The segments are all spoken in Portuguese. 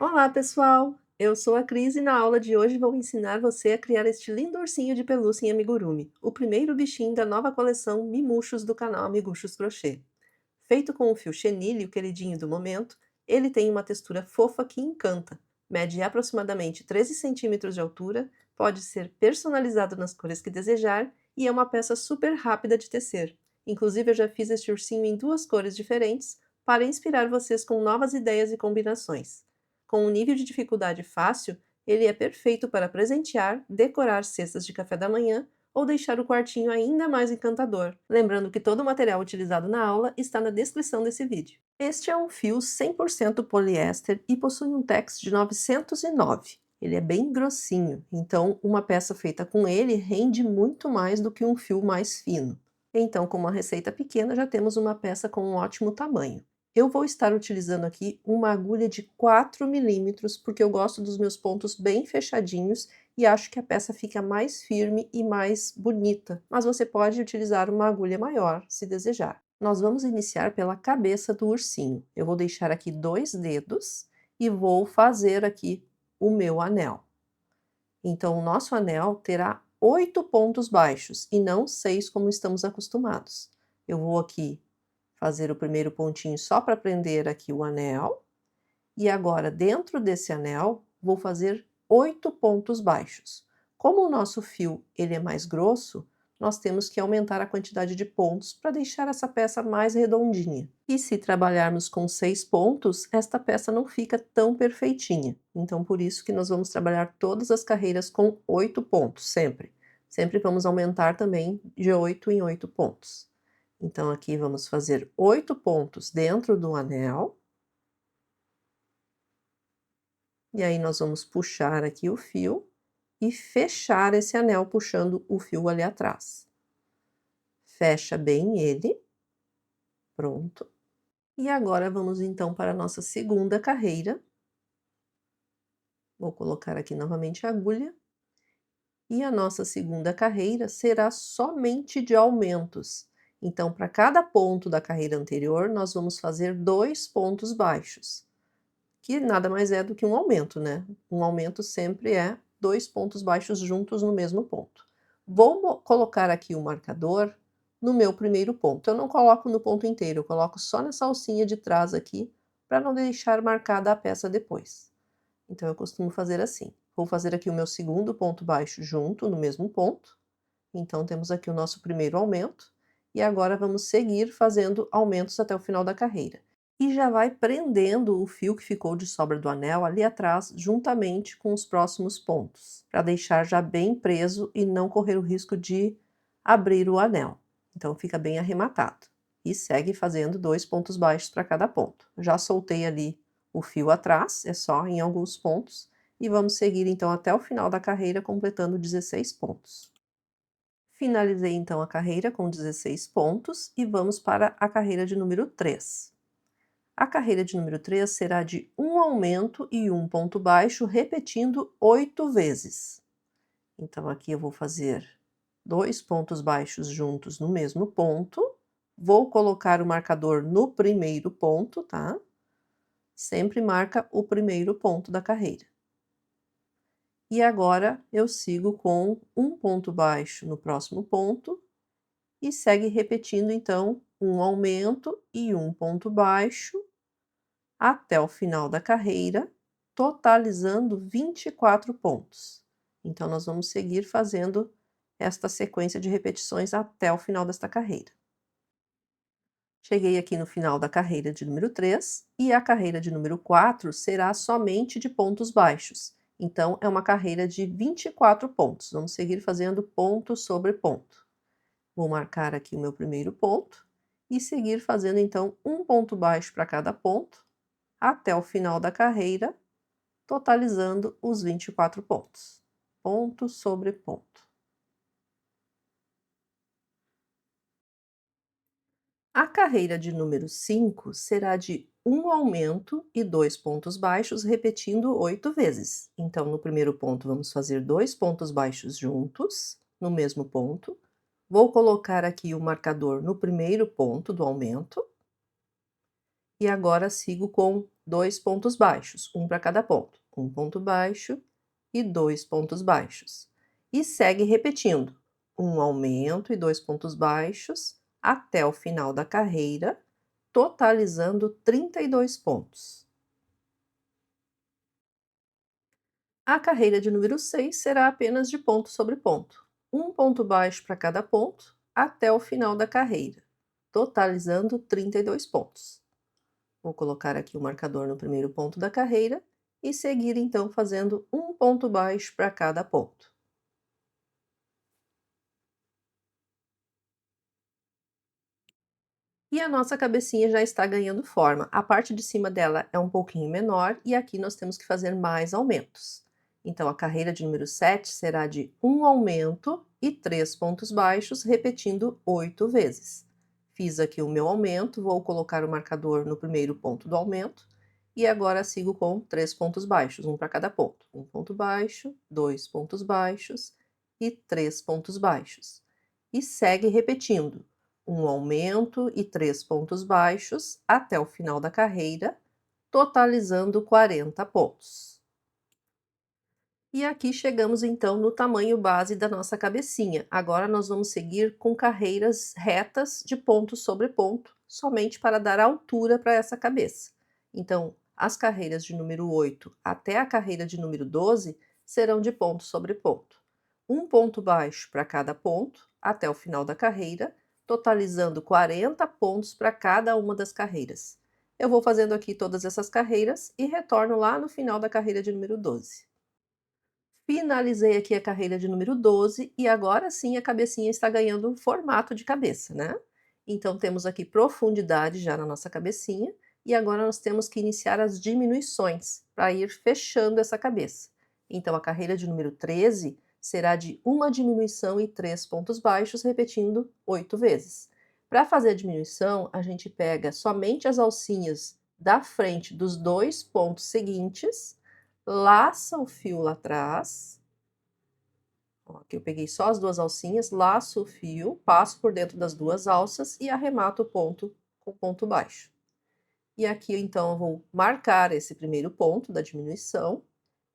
Olá, pessoal! Eu sou a Cris e na aula de hoje vou ensinar você a criar este lindo ursinho de pelúcia em amigurumi, o primeiro bichinho da nova coleção Mimuchos do canal Amiguchos Crochê. Feito com o fio chenille, o queridinho do momento, ele tem uma textura fofa que encanta. Mede aproximadamente 13 centímetros de altura, pode ser personalizado nas cores que desejar e é uma peça super rápida de tecer. Inclusive, eu já fiz este ursinho em duas cores diferentes para inspirar vocês com novas ideias e combinações. Com um nível de dificuldade fácil, ele é perfeito para presentear, decorar cestas de café da manhã ou deixar o quartinho ainda mais encantador. Lembrando que todo o material utilizado na aula está na descrição desse vídeo. Este é um fio 100% poliéster e possui um tex de 909. Ele é bem grossinho, então uma peça feita com ele rende muito mais do que um fio mais fino. Então, com uma receita pequena, já temos uma peça com um ótimo tamanho. Eu vou estar utilizando aqui uma agulha de 4 milímetros, porque eu gosto dos meus pontos bem fechadinhos e acho que a peça fica mais firme e mais bonita, mas você pode utilizar uma agulha maior, se desejar. Nós vamos iniciar pela cabeça do ursinho. Eu vou deixar aqui 2 dedos e vou fazer aqui o meu anel. Então, o nosso anel terá 8 pontos baixos e não 6 como estamos acostumados. Eu vou aqui fazer o primeiro pontinho só para prender aqui o anel. E agora, dentro desse anel, vou fazer 8 pontos baixos. Como o nosso fio ele é mais grosso, nós temos que aumentar a quantidade de pontos para deixar essa peça mais redondinha. E se trabalharmos com 6 pontos, esta peça não fica tão perfeitinha. Então, por isso que nós vamos trabalhar todas as carreiras com 8 pontos, sempre. Sempre vamos aumentar também de 8 em 8 pontos. Então, aqui vamos fazer 8 pontos dentro do anel. E aí nós vamos puxar aqui o fio e fechar esse anel puxando o fio ali atrás. Fecha bem ele. Pronto. E agora vamos então para a nossa segunda carreira. Vou colocar aqui novamente a agulha. E a nossa segunda carreira será somente de aumentos. Então, para cada ponto da carreira anterior, nós vamos fazer 2 pontos baixos, que nada mais é do que um aumento, né? Um aumento sempre é 2 pontos baixos juntos no mesmo ponto. Vou colocar aqui o marcador no meu primeiro ponto. Eu não coloco no ponto inteiro, eu coloco só nessa alcinha de trás aqui, para não deixar marcada a peça depois. Então, eu costumo fazer assim. Vou fazer aqui o meu segundo ponto baixo junto no mesmo ponto. Então, temos aqui o nosso primeiro aumento. E agora vamos seguir fazendo aumentos até o final da carreira. E já vai prendendo o fio que ficou de sobra do anel ali atrás, juntamente com os próximos pontos, para deixar já bem preso e não correr o risco de abrir o anel. Então, fica bem arrematado. E segue fazendo 2 pontos baixos para cada ponto. Já soltei ali o fio atrás, é só em alguns pontos, e vamos seguir então até o final da carreira, completando 16 pontos. Finalizei então a carreira com 16 pontos e vamos para a carreira de número 3. A carreira de número 3 será de um aumento e um ponto baixo, repetindo 8 vezes. Então, aqui eu vou fazer 2 pontos baixos juntos no mesmo ponto, vou colocar o marcador no primeiro ponto, tá? Sempre marca o primeiro ponto da carreira. E agora eu sigo com um ponto baixo no próximo ponto e segue repetindo então um aumento e um ponto baixo até o final da carreira, totalizando 24 pontos. Então, nós vamos seguir fazendo esta sequência de repetições até o final desta carreira. Cheguei aqui no final da carreira de número 3 e a carreira de número 4 será somente de pontos baixos. Então, é uma carreira de 24 pontos. Vamos seguir fazendo ponto sobre ponto. Vou marcar aqui o meu primeiro ponto e seguir fazendo então um ponto baixo para cada ponto, até o final da carreira, totalizando os 24 pontos. Ponto sobre ponto. A carreira de número 5 será de um aumento e 2 pontos baixos, repetindo 8 vezes. Então, no primeiro ponto, vamos fazer 2 pontos baixos juntos, no mesmo ponto. Vou colocar aqui o marcador no primeiro ponto do aumento. E agora sigo com 2 pontos baixos, um para cada ponto. Um ponto baixo e 2 pontos baixos. E segue repetindo, um aumento e 2 pontos baixos até o final da carreira, totalizando 32 pontos. A carreira de número 6 será apenas de ponto sobre ponto, um ponto baixo para cada ponto até o final da carreira, totalizando 32 pontos. Vou colocar aqui o marcador no primeiro ponto da carreira e seguir então fazendo um ponto baixo para cada ponto. E a nossa cabecinha já está ganhando forma. A parte de cima dela é um pouquinho menor e aqui nós temos que fazer mais aumentos. Então, a carreira de número 7 será de um aumento e 3 pontos baixos, repetindo 8 vezes. Fiz aqui o meu aumento, vou colocar o marcador no primeiro ponto do aumento e agora sigo com 3 pontos baixos, um para cada ponto. Um ponto baixo, 2 pontos baixos e 3 pontos baixos. E segue repetindo um aumento e 3 pontos baixos até o final da carreira, totalizando 40 pontos. E aqui chegamos então no tamanho base da nossa cabecinha. Agora nós vamos seguir com carreiras retas de ponto sobre ponto, somente para dar altura para essa cabeça. Então, as carreiras de número 8 até a carreira de número 12 serão de ponto sobre ponto. Um ponto baixo para cada ponto até o final da carreira, totalizando 40 pontos para cada uma das carreiras. Eu vou fazendo aqui todas essas carreiras e retorno lá no final da carreira de número 12. Finalizei aqui a carreira de número 12 e agora sim a cabecinha está ganhando formato de cabeça, né? Então temos aqui profundidade já na nossa cabecinha e agora nós temos que iniciar as diminuições para ir fechando essa cabeça. Então a carreira de número 13 será de uma diminuição e 3 pontos baixos, repetindo 8 vezes. Para fazer a diminuição, a gente pega somente as alcinhas da frente dos 2 pontos seguintes, laça o fio lá atrás. Ó, aqui eu peguei só as 2 alcinhas, laço o fio, passo por dentro das 2 alças e arremato o ponto com ponto baixo. E aqui então eu vou marcar esse primeiro ponto da diminuição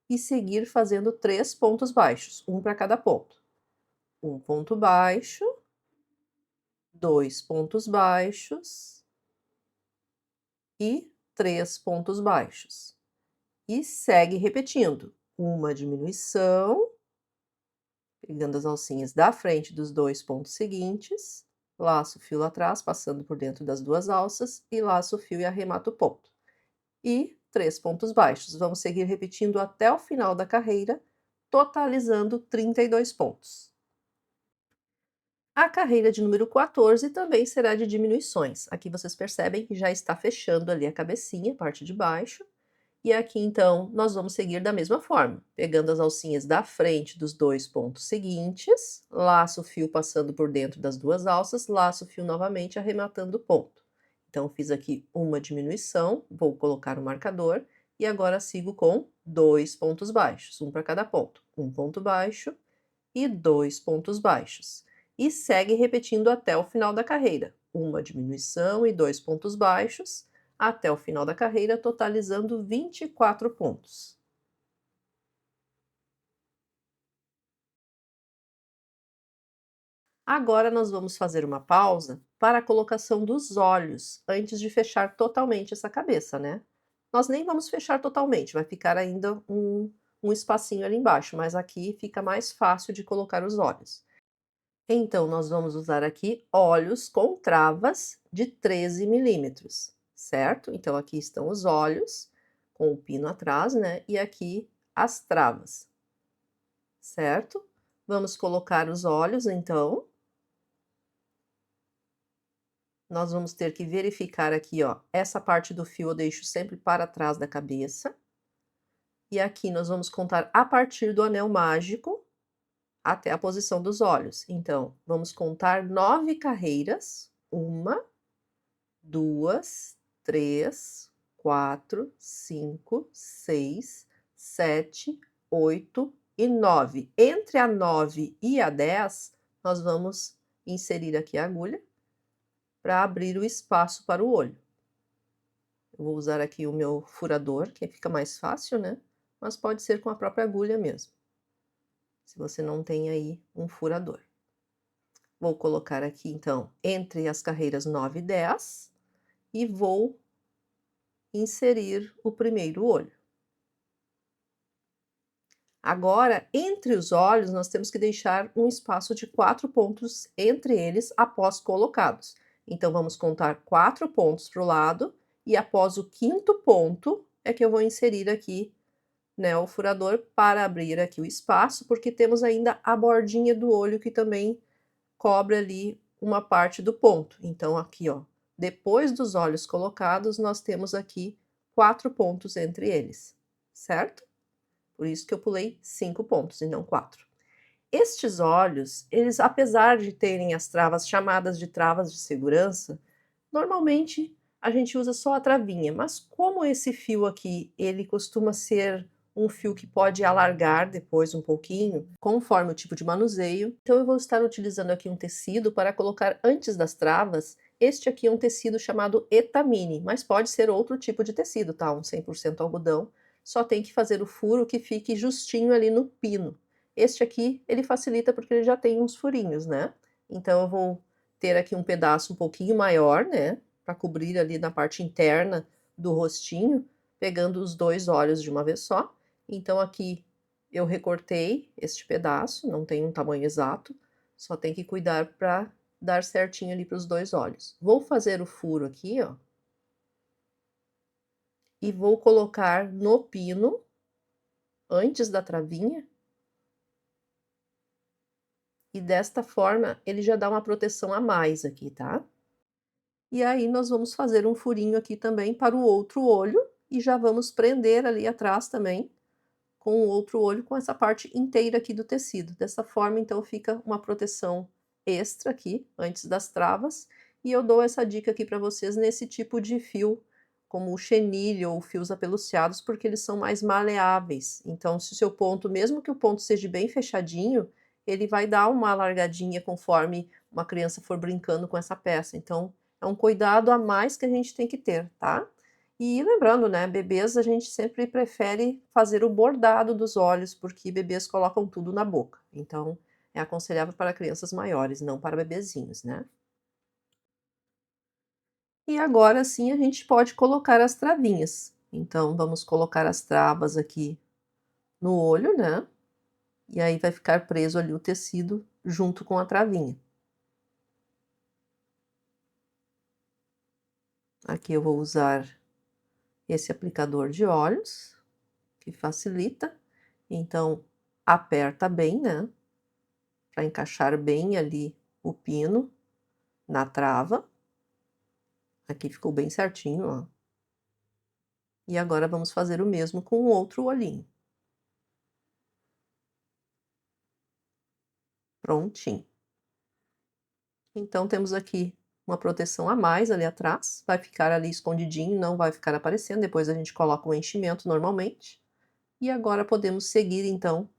e seguir fazendo 3 pontos baixos, um para cada ponto. Um ponto baixo, 2 pontos baixos e 3 pontos baixos. E segue repetindo, uma diminuição, pegando as alcinhas da frente dos 2 pontos seguintes, laço o fio lá atrás, passando por dentro das 2 alças e laço o fio e arremato o ponto. E 3 pontos baixos. Vamos seguir repetindo até o final da carreira, totalizando 32 pontos. A carreira de número 14 também será de diminuições. Aqui vocês percebem que já está fechando ali a cabecinha, a parte de baixo. E aqui então nós vamos seguir da mesma forma, pegando as alcinhas da frente dos 2 pontos seguintes, laço o fio passando por dentro das 2 alças, laço o fio novamente arrematando o ponto. Então fiz aqui uma diminuição, vou colocar o marcador e agora sigo com 2 pontos baixos, um para cada ponto. Um ponto baixo e 2 pontos baixos. E segue repetindo até o final da carreira, uma diminuição e 2 pontos baixos, até o final da carreira, totalizando 24 pontos. Agora nós vamos fazer uma pausa para a colocação dos olhos, antes de fechar totalmente essa cabeça, né? Nós nem vamos fechar totalmente, vai ficar ainda um espacinho ali embaixo, mas aqui fica mais fácil de colocar os olhos. Então, nós vamos usar aqui olhos com travas de 13 milímetros, certo? Então, aqui estão os olhos, com o pino atrás, né? E aqui as travas, certo? Vamos colocar os olhos, então. Nós vamos ter que verificar aqui, ó, essa parte do fio eu deixo sempre para trás da cabeça. E aqui nós vamos contar a partir do anel mágico até a posição dos olhos. Então, vamos contar 9 carreiras. 1, 2, 3, 4, 5, 6, 7, 8 e 9. Entre a 9 e a 10, nós vamos inserir aqui a agulha para abrir o espaço para o olho. Eu vou usar aqui o meu furador, que fica mais fácil, né, mas pode ser com a própria agulha mesmo, se você não tem aí um furador. Vou colocar aqui, então, entre as carreiras 9 e 10 e vou inserir o primeiro olho. Agora, entre os olhos, nós temos que deixar um espaço de 4 pontos entre eles após colocados. Então, vamos contar 4 pontos para o lado e após o 5º ponto é que eu vou inserir aqui, né, o furador para abrir aqui o espaço, porque temos ainda a bordinha do olho que também cobre ali uma parte do ponto. Então, aqui, ó, depois dos olhos colocados, nós temos aqui 4 pontos entre eles, certo? Por isso que eu pulei 5 pontos e não 4. Estes olhos, eles, apesar de terem as travas chamadas de travas de segurança, normalmente a gente usa só a travinha, mas como esse fio aqui, ele costuma ser um fio que pode alargar depois um pouquinho, conforme o tipo de manuseio, então eu vou estar utilizando aqui um tecido para colocar antes das travas. Este aqui é um tecido chamado Etamine, mas pode ser outro tipo de tecido, tá? Um 100% algodão. Só tem que fazer o furo que fique justinho ali no pino. Este aqui, ele facilita porque ele já tem uns furinhos, né? Então eu vou ter aqui um pedaço um pouquinho maior, né? Para cobrir ali na parte interna do rostinho, pegando os 2 olhos de uma vez só. Então aqui eu recortei este pedaço, não tem um tamanho exato, só tem que cuidar para dar certinho ali para os 2 olhos. Vou fazer o furo aqui, ó. E vou colocar no pino, antes da travinha. E desta forma, ele já dá uma proteção a mais aqui, tá? E aí nós vamos fazer um furinho aqui também para o outro olho, e já vamos prender ali atrás também, com o outro olho, com essa parte inteira aqui do tecido. Dessa forma, então, fica uma proteção extra aqui, antes das travas. E eu dou essa dica aqui para vocês nesse tipo de fio, como o chenille ou fios apeluciados, porque eles são mais maleáveis. Então, se o seu ponto, mesmo que o ponto seja bem fechadinho, ele vai dar uma alargadinha conforme uma criança for brincando com essa peça. Então, é um cuidado a mais que a gente tem que ter, tá? E lembrando, né, bebês a gente sempre prefere fazer o bordado dos olhos, porque bebês colocam tudo na boca. Então, é aconselhável para crianças maiores, não para bebezinhos, né? E agora sim a gente pode colocar as travinhas. Então, vamos colocar as travas aqui no olho, né? E aí vai ficar preso ali o tecido junto com a travinha. Aqui eu vou usar esse aplicador de olhos, que facilita. Então, aperta bem, né? Para encaixar bem ali o pino na trava. Aqui ficou bem certinho, ó. E agora vamos fazer o mesmo com o outro olhinho. Prontinho. Então temos aqui uma proteção a mais ali atrás, vai ficar ali escondidinho, não vai ficar aparecendo, depois a gente coloca o enchimento normalmente. E agora podemos seguir então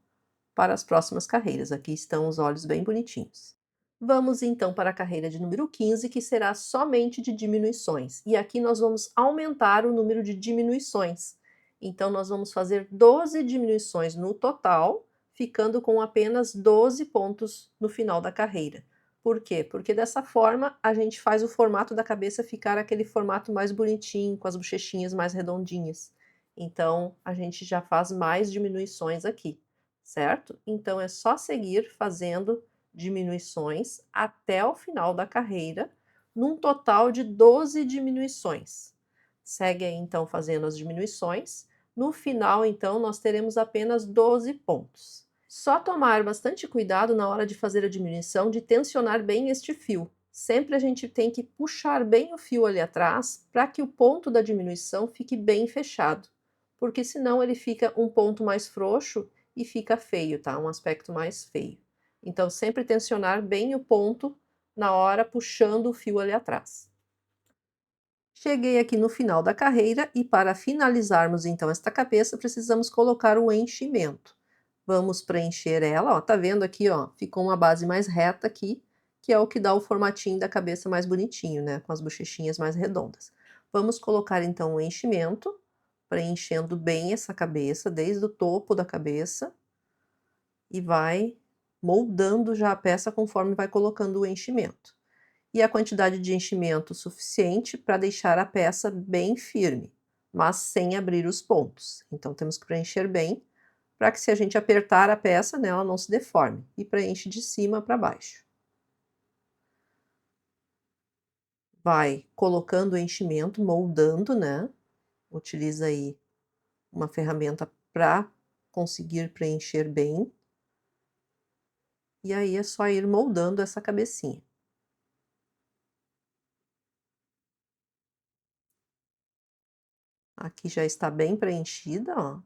para as próximas carreiras. Aqui estão os olhos bem bonitinhos. Vamos então para a carreira de número 15, que será somente de diminuições. E aqui nós vamos aumentar o número de diminuições. Então, nós vamos fazer 12 diminuições no total, ficando com apenas 12 pontos no final da carreira. Por quê? Porque dessa forma a gente faz o formato da cabeça ficar aquele formato mais bonitinho, com as bochechinhas mais redondinhas. Então, a gente já faz mais diminuições aqui, certo? Então, é só seguir fazendo diminuições até o final da carreira, num total de 12 diminuições. Segue aí, então, fazendo as diminuições. No final, então, nós teremos apenas 12 pontos. Só tomar bastante cuidado na hora de fazer a diminuição, de tensionar bem este fio. Sempre a gente tem que puxar bem o fio ali atrás, para que o ponto da diminuição fique bem fechado, porque senão ele fica um ponto mais frouxo e fica feio, tá? Um aspecto mais feio. Então, sempre tensionar bem o ponto na hora puxando o fio ali atrás. Cheguei aqui no final da carreira e para finalizarmos então esta cabeça, precisamos colocar o enchimento. Vamos preencher ela, ó, tá vendo aqui, ó, ficou uma base mais reta aqui, que é o que dá o formatinho da cabeça mais bonitinho, né, com as bochechinhas mais redondas. Vamos colocar então o enchimento, preenchendo bem essa cabeça, desde o topo da cabeça, e vai moldando já a peça conforme vai colocando o enchimento. E a quantidade de enchimento suficiente para deixar a peça bem firme, mas sem abrir os pontos. Então temos que preencher bem, para que se a gente apertar a peça, né, ela não se deforme, e preenche de cima para baixo. Vai colocando o enchimento, moldando, né, utiliza aí uma ferramenta para conseguir preencher bem. E aí é só ir moldando essa cabecinha. Aqui já está bem preenchida, ó.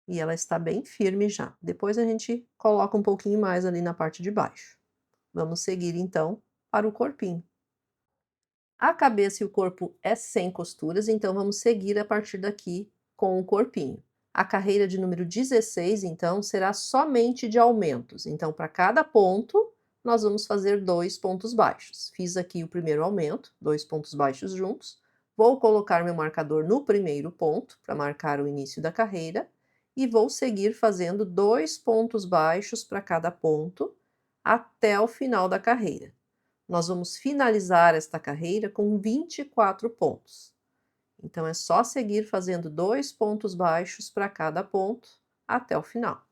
E ela está bem firme já. Depois a gente coloca um pouquinho mais ali na parte de baixo. Vamos seguir então para o corpinho. A cabeça e o corpo é sem costuras, então vamos seguir a partir daqui com o corpinho. A carreira de número 16, então, será somente de aumentos. Então, para cada ponto, nós vamos fazer 2 pontos baixos. Fiz aqui o primeiro aumento, 2 pontos baixos juntos. Vou colocar meu marcador no primeiro ponto, para marcar o início da carreira, e vou seguir fazendo 2 pontos baixos para cada ponto, até o final da carreira. Nós vamos finalizar esta carreira com 24 pontos. Então, é só seguir fazendo 2 pontos baixos para cada ponto até o final.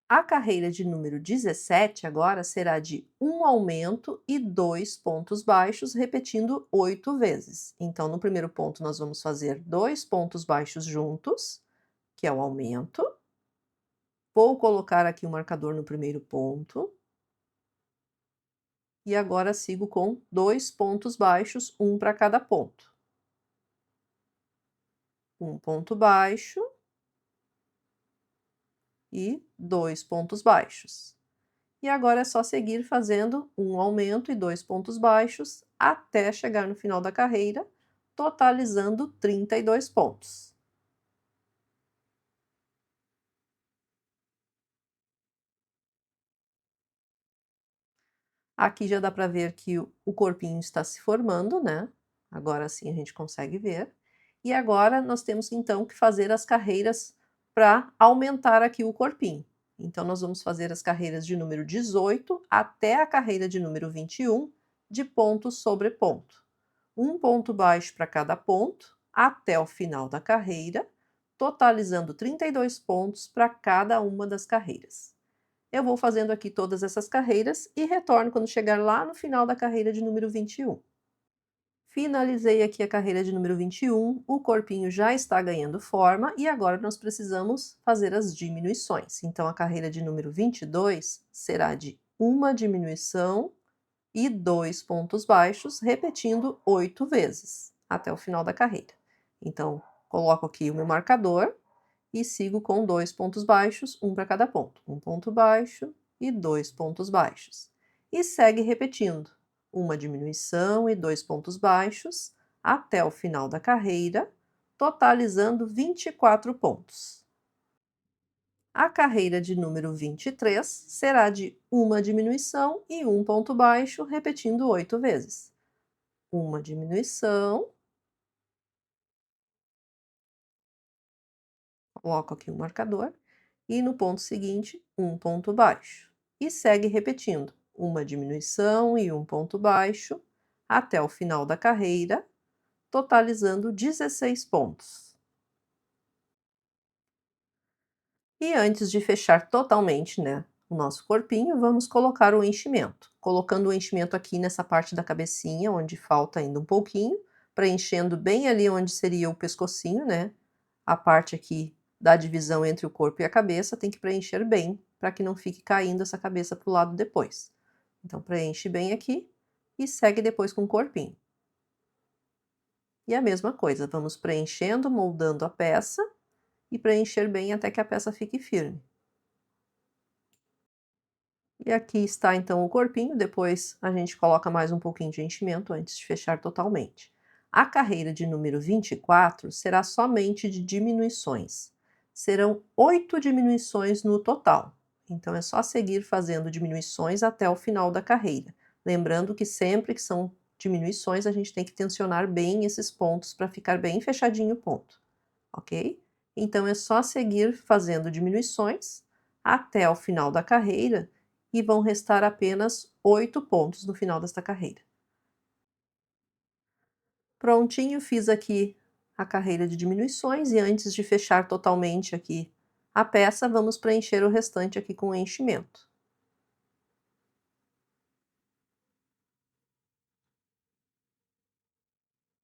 A carreira de número 17 agora será de um aumento e 2 pontos baixos, repetindo 8 vezes. Então, no primeiro ponto, nós vamos fazer 2 pontos baixos juntos, que é o aumento. Vou colocar aqui o marcador no primeiro ponto. E agora sigo com 2 pontos baixos, um para cada ponto. Um ponto baixo e 2 pontos baixos. E agora é só seguir fazendo um aumento e 2 pontos baixos até chegar no final da carreira, totalizando 32 pontos. Aqui já dá para ver que o corpinho está se formando, né? Agora sim a gente consegue ver. E agora nós temos então que fazer as carreiras para aumentar aqui o corpinho. Então nós vamos fazer as carreiras de número 18 até a carreira de número 21, de ponto sobre ponto. Um ponto baixo para cada ponto, até o final da carreira, totalizando 32 pontos para cada uma das carreiras. Eu vou fazendo aqui todas essas carreiras e retorno quando chegar lá no final da carreira de número 21. Finalizei aqui a carreira de número 21, o corpinho já está ganhando forma e agora nós precisamos fazer as diminuições. Então, a carreira de número 22 será de uma diminuição e 2 pontos baixos, repetindo 8 vezes, até o final da carreira. Então, coloco aqui o meu marcador e sigo com 2 pontos baixos, um para cada ponto. Um ponto baixo e 2 pontos baixos. E segue repetindo, uma diminuição e 2 pontos baixos, até o final da carreira, totalizando 24 pontos. A carreira de número 23 será de uma diminuição e um ponto baixo, repetindo 8 vezes. Uma diminuição, coloco aqui o marcador, e no ponto seguinte, um ponto baixo. E segue repetindo, uma diminuição e um ponto baixo, até o final da carreira, totalizando 16 pontos. E antes de fechar totalmente, né, o nosso corpinho, vamos colocar o enchimento. Colocando o enchimento aqui nessa parte da cabecinha, onde falta ainda um pouquinho, preenchendo bem ali onde seria o pescocinho, né? A parte aqui da divisão entre o corpo e a cabeça tem que preencher bem, para que não fique caindo essa cabeça para o lado depois. Então, preenche bem aqui e segue depois com o corpinho. E a mesma coisa, vamos preenchendo, moldando a peça e preencher bem até que a peça fique firme. E aqui está então o corpinho, depois a gente coloca mais um pouquinho de enchimento antes de fechar totalmente. A carreira de número 24 será somente de diminuições. Serão 8 diminuições no total. Então é só seguir fazendo diminuições até o final da carreira. Lembrando que sempre que são diminuições, a gente tem que tensionar bem esses pontos para ficar bem fechadinho o ponto, ok? Então é só seguir fazendo diminuições até o final da carreira e vão restar apenas 8 pontos no final desta carreira. Prontinho, fiz aqui a carreira de diminuições e antes de fechar totalmente aqui a peça, vamos preencher o restante aqui com enchimento.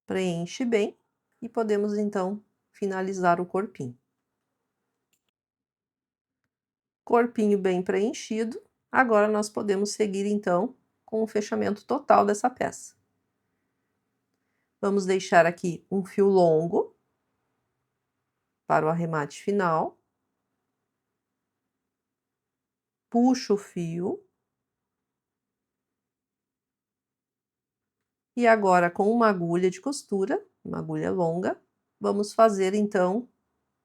Preenche bem e podemos então finalizar o corpinho. Corpinho bem preenchido, agora nós podemos seguir então com o fechamento total dessa peça. Vamos deixar aqui um fio longo para o arremate final. Puxo o fio. E agora com uma agulha de costura, uma agulha longa, vamos fazer então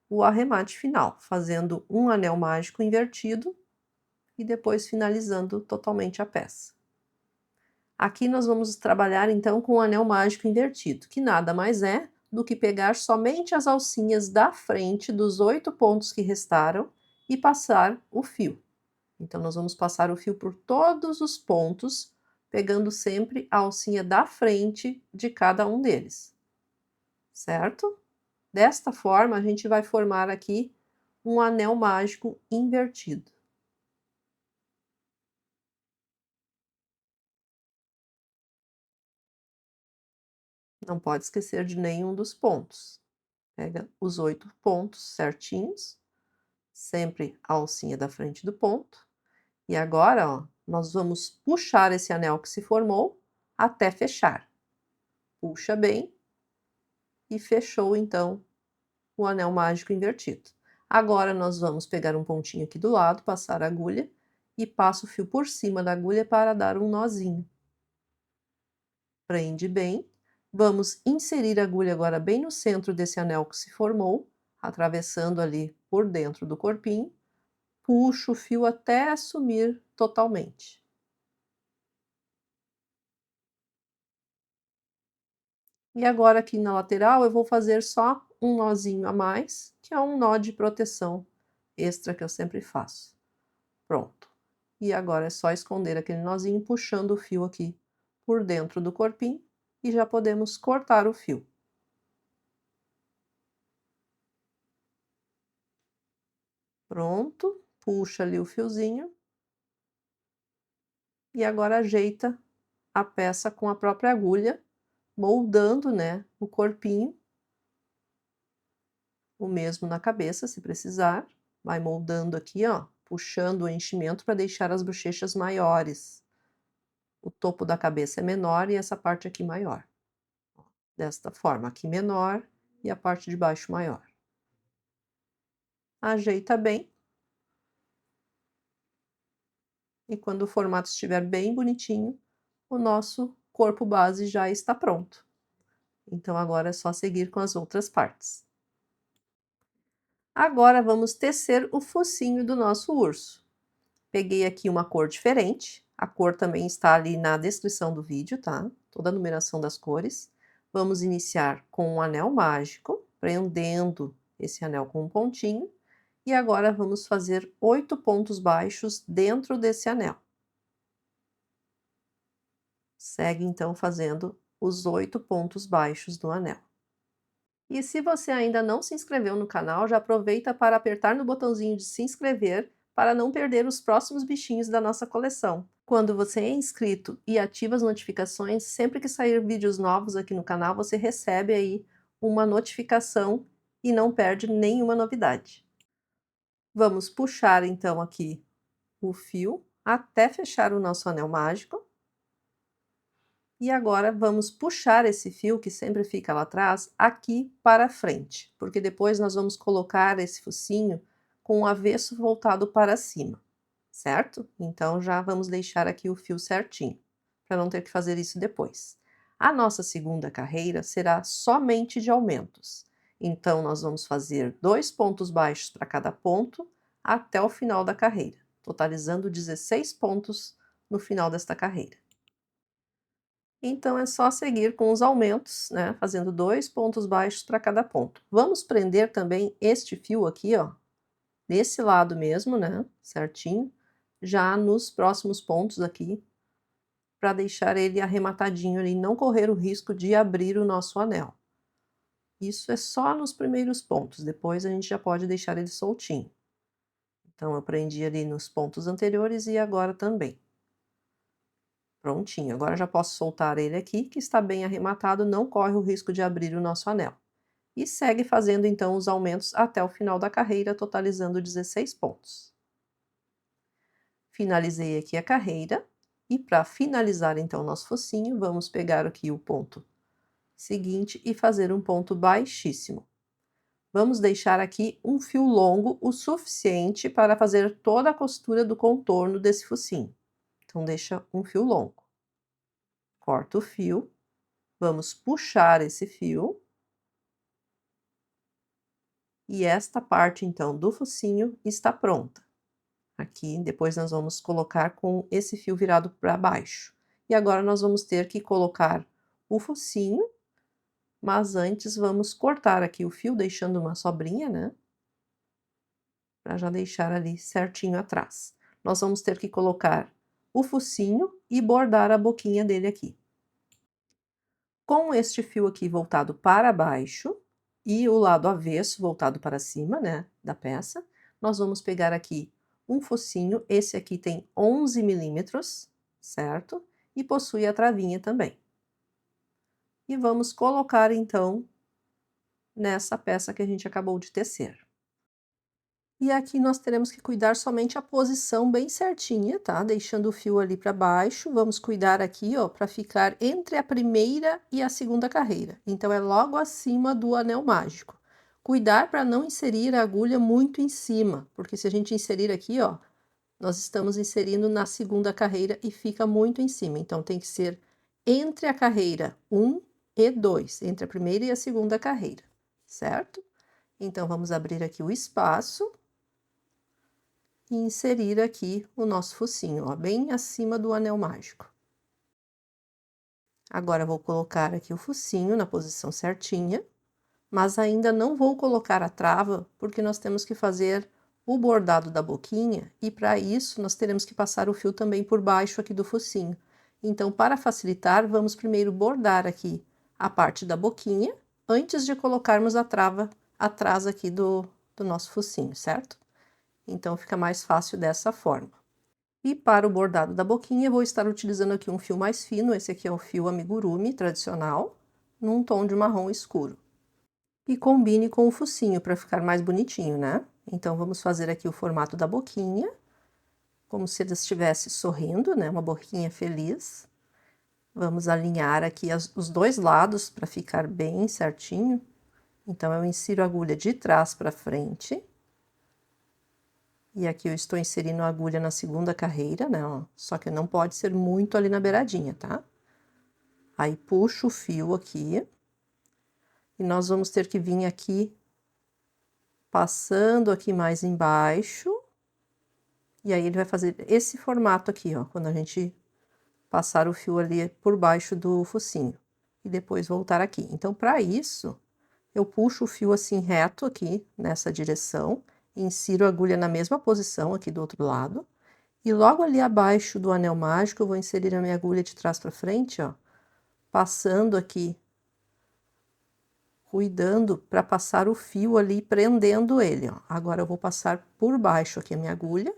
o arremate final, fazendo um anel mágico invertido e depois finalizando totalmente a peça. Aqui nós vamos trabalhar então com o anel mágico invertido, que nada mais é do que pegar somente as alcinhas da frente dos 8 pontos que restaram e passar o fio. Então nós vamos passar o fio por todos os pontos, pegando sempre a alcinha da frente de cada um deles, certo? Desta forma a gente vai formar aqui um anel mágico invertido. Não pode esquecer de nenhum dos pontos. Pega os 8 pontos certinhos, sempre a alcinha da frente do ponto. E agora, ó, nós vamos puxar esse anel que se formou até fechar. Puxa bem e fechou então o anel mágico invertido. Agora nós vamos pegar um pontinho aqui do lado, passar a agulha e passo o fio por cima da agulha para dar um nozinho. Prende bem. Vamos inserir a agulha agora bem no centro desse anel que se formou, atravessando ali por dentro do corpinho. Puxo o fio até sumir totalmente. E agora aqui na lateral eu vou fazer só um nozinho a mais, que é um nó de proteção extra que eu sempre faço. Pronto. E agora é só esconder aquele nozinho puxando o fio aqui por dentro do corpinho e já podemos cortar o fio. Pronto, puxa ali o fiozinho e agora ajeita a peça com a própria agulha, moldando, né, o corpinho. O mesmo na cabeça, se precisar. Vai moldando aqui, ó, puxando o enchimento para deixar as bochechas maiores. O topo da cabeça é menor e essa parte aqui maior. Desta forma, aqui menor e a parte de baixo maior. Ajeita bem. E quando o formato estiver bem bonitinho, o nosso corpo base já está pronto. Então agora é só seguir com as outras partes. Agora vamos tecer o focinho do nosso urso. Peguei aqui uma cor diferente, a cor também está ali na descrição do vídeo, tá? Toda a numeração das cores. Vamos iniciar com um anel mágico, prendendo esse anel com um pontinho. E agora vamos fazer 8 pontos baixos dentro desse anel. Segue então fazendo os 8 pontos baixos do anel. E se você ainda não se inscreveu no canal, já aproveita para apertar no botãozinho de se inscrever para não perder os próximos bichinhos da nossa coleção. Quando você é inscrito e ativa as notificações, sempre que sair vídeos novos aqui no canal, você recebe aí uma notificação e não perde nenhuma novidade. Vamos puxar então aqui o fio até fechar o nosso anel mágico. E agora vamos puxar esse fio que sempre fica lá atrás, aqui para frente, porque depois nós vamos colocar esse focinho com o avesso voltado para cima, certo? Então já vamos deixar aqui o fio certinho, para não ter que fazer isso depois. A nossa segunda carreira será somente de aumentos. Então nós vamos fazer 2 pontos baixos para cada ponto até o final da carreira, totalizando 16 pontos no final desta carreira. Então é só seguir com os aumentos, né, fazendo 2 pontos baixos para cada ponto. Vamos prender também este fio aqui, ó, nesse lado mesmo, né, certinho, já nos próximos pontos aqui, para deixar ele arrematadinho ali, não correr o risco de abrir o nosso anel. Isso é só nos primeiros pontos, depois a gente já pode deixar ele soltinho. Então eu prendi ali nos pontos anteriores e agora também. Prontinho, agora já posso soltar ele aqui, que está bem arrematado, não corre o risco de abrir o nosso anel. E segue fazendo então os aumentos até o final da carreira, totalizando 16 pontos. Finalizei aqui a carreira, e para finalizar então o nosso focinho, vamos pegar aqui o ponto seguinte e fazer um ponto baixíssimo. Vamos deixar aqui um fio longo o suficiente para fazer toda a costura do contorno desse focinho. Então deixa um fio longo. Corta o fio, vamos puxar esse fio. E esta parte então do focinho está pronta. Aqui depois nós vamos colocar com esse fio virado para baixo. E agora nós vamos ter que colocar o focinho, mas antes vamos cortar aqui o fio, deixando uma sobrinha, né? Para já deixar ali certinho atrás. Nós vamos ter que colocar o focinho e bordar a boquinha dele aqui. Com este fio aqui voltado para baixo e o lado avesso voltado para cima, né, da peça, nós vamos pegar aqui um focinho, esse aqui tem 11 milímetros, certo? E possui a travinha também. E vamos colocar então nessa peça que a gente acabou de tecer. E aqui nós teremos que cuidar somente a posição bem certinha, tá? Deixando o fio ali para baixo, vamos cuidar aqui, ó, para ficar entre a primeira e a segunda carreira. Então, é logo acima do anel mágico. Cuidar para não inserir a agulha muito em cima, porque se a gente inserir aqui, ó, nós estamos inserindo na segunda carreira e fica muito em cima. Então, tem que ser entre a carreira 1 e 2, entre a primeira e a segunda carreira, certo? Então, vamos abrir aqui o espaço e inserir aqui o nosso focinho, ó, bem acima do anel mágico. Agora vou colocar aqui o focinho na posição certinha, mas ainda não vou colocar a trava, porque nós temos que fazer o bordado da boquinha, e para isso nós teremos que passar o fio também por baixo aqui do focinho. Então, para facilitar, vamos primeiro bordar aqui a parte da boquinha, antes de colocarmos a trava atrás aqui do nosso focinho, certo? Então, fica mais fácil dessa forma. E para o bordado da boquinha, vou estar utilizando aqui um fio mais fino, esse aqui é o fio amigurumi tradicional, num tom de marrom escuro. E combine com o focinho para ficar mais bonitinho, né? Então, vamos fazer aqui o formato da boquinha, como se ele estivesse sorrindo, né? Uma boquinha feliz. Vamos alinhar aqui os dois lados para ficar bem certinho. Então, eu insiro a agulha de trás para frente. E aqui eu estou inserindo a agulha na segunda carreira, né, ó, só que não pode ser muito ali na beiradinha, tá? Aí puxo o fio aqui, e nós vamos ter que vir aqui, passando aqui mais embaixo, e aí ele vai fazer esse formato aqui, ó, quando a gente passar o fio ali por baixo do focinho, e depois voltar aqui. Então, para isso, eu puxo o fio assim reto aqui, nessa direção, insiro a agulha na mesma posição aqui do outro lado, e logo ali abaixo do anel mágico, eu vou inserir a minha agulha de trás para frente, ó, passando aqui, cuidando para passar o fio ali, prendendo ele, ó. Agora eu vou passar por baixo aqui a minha agulha,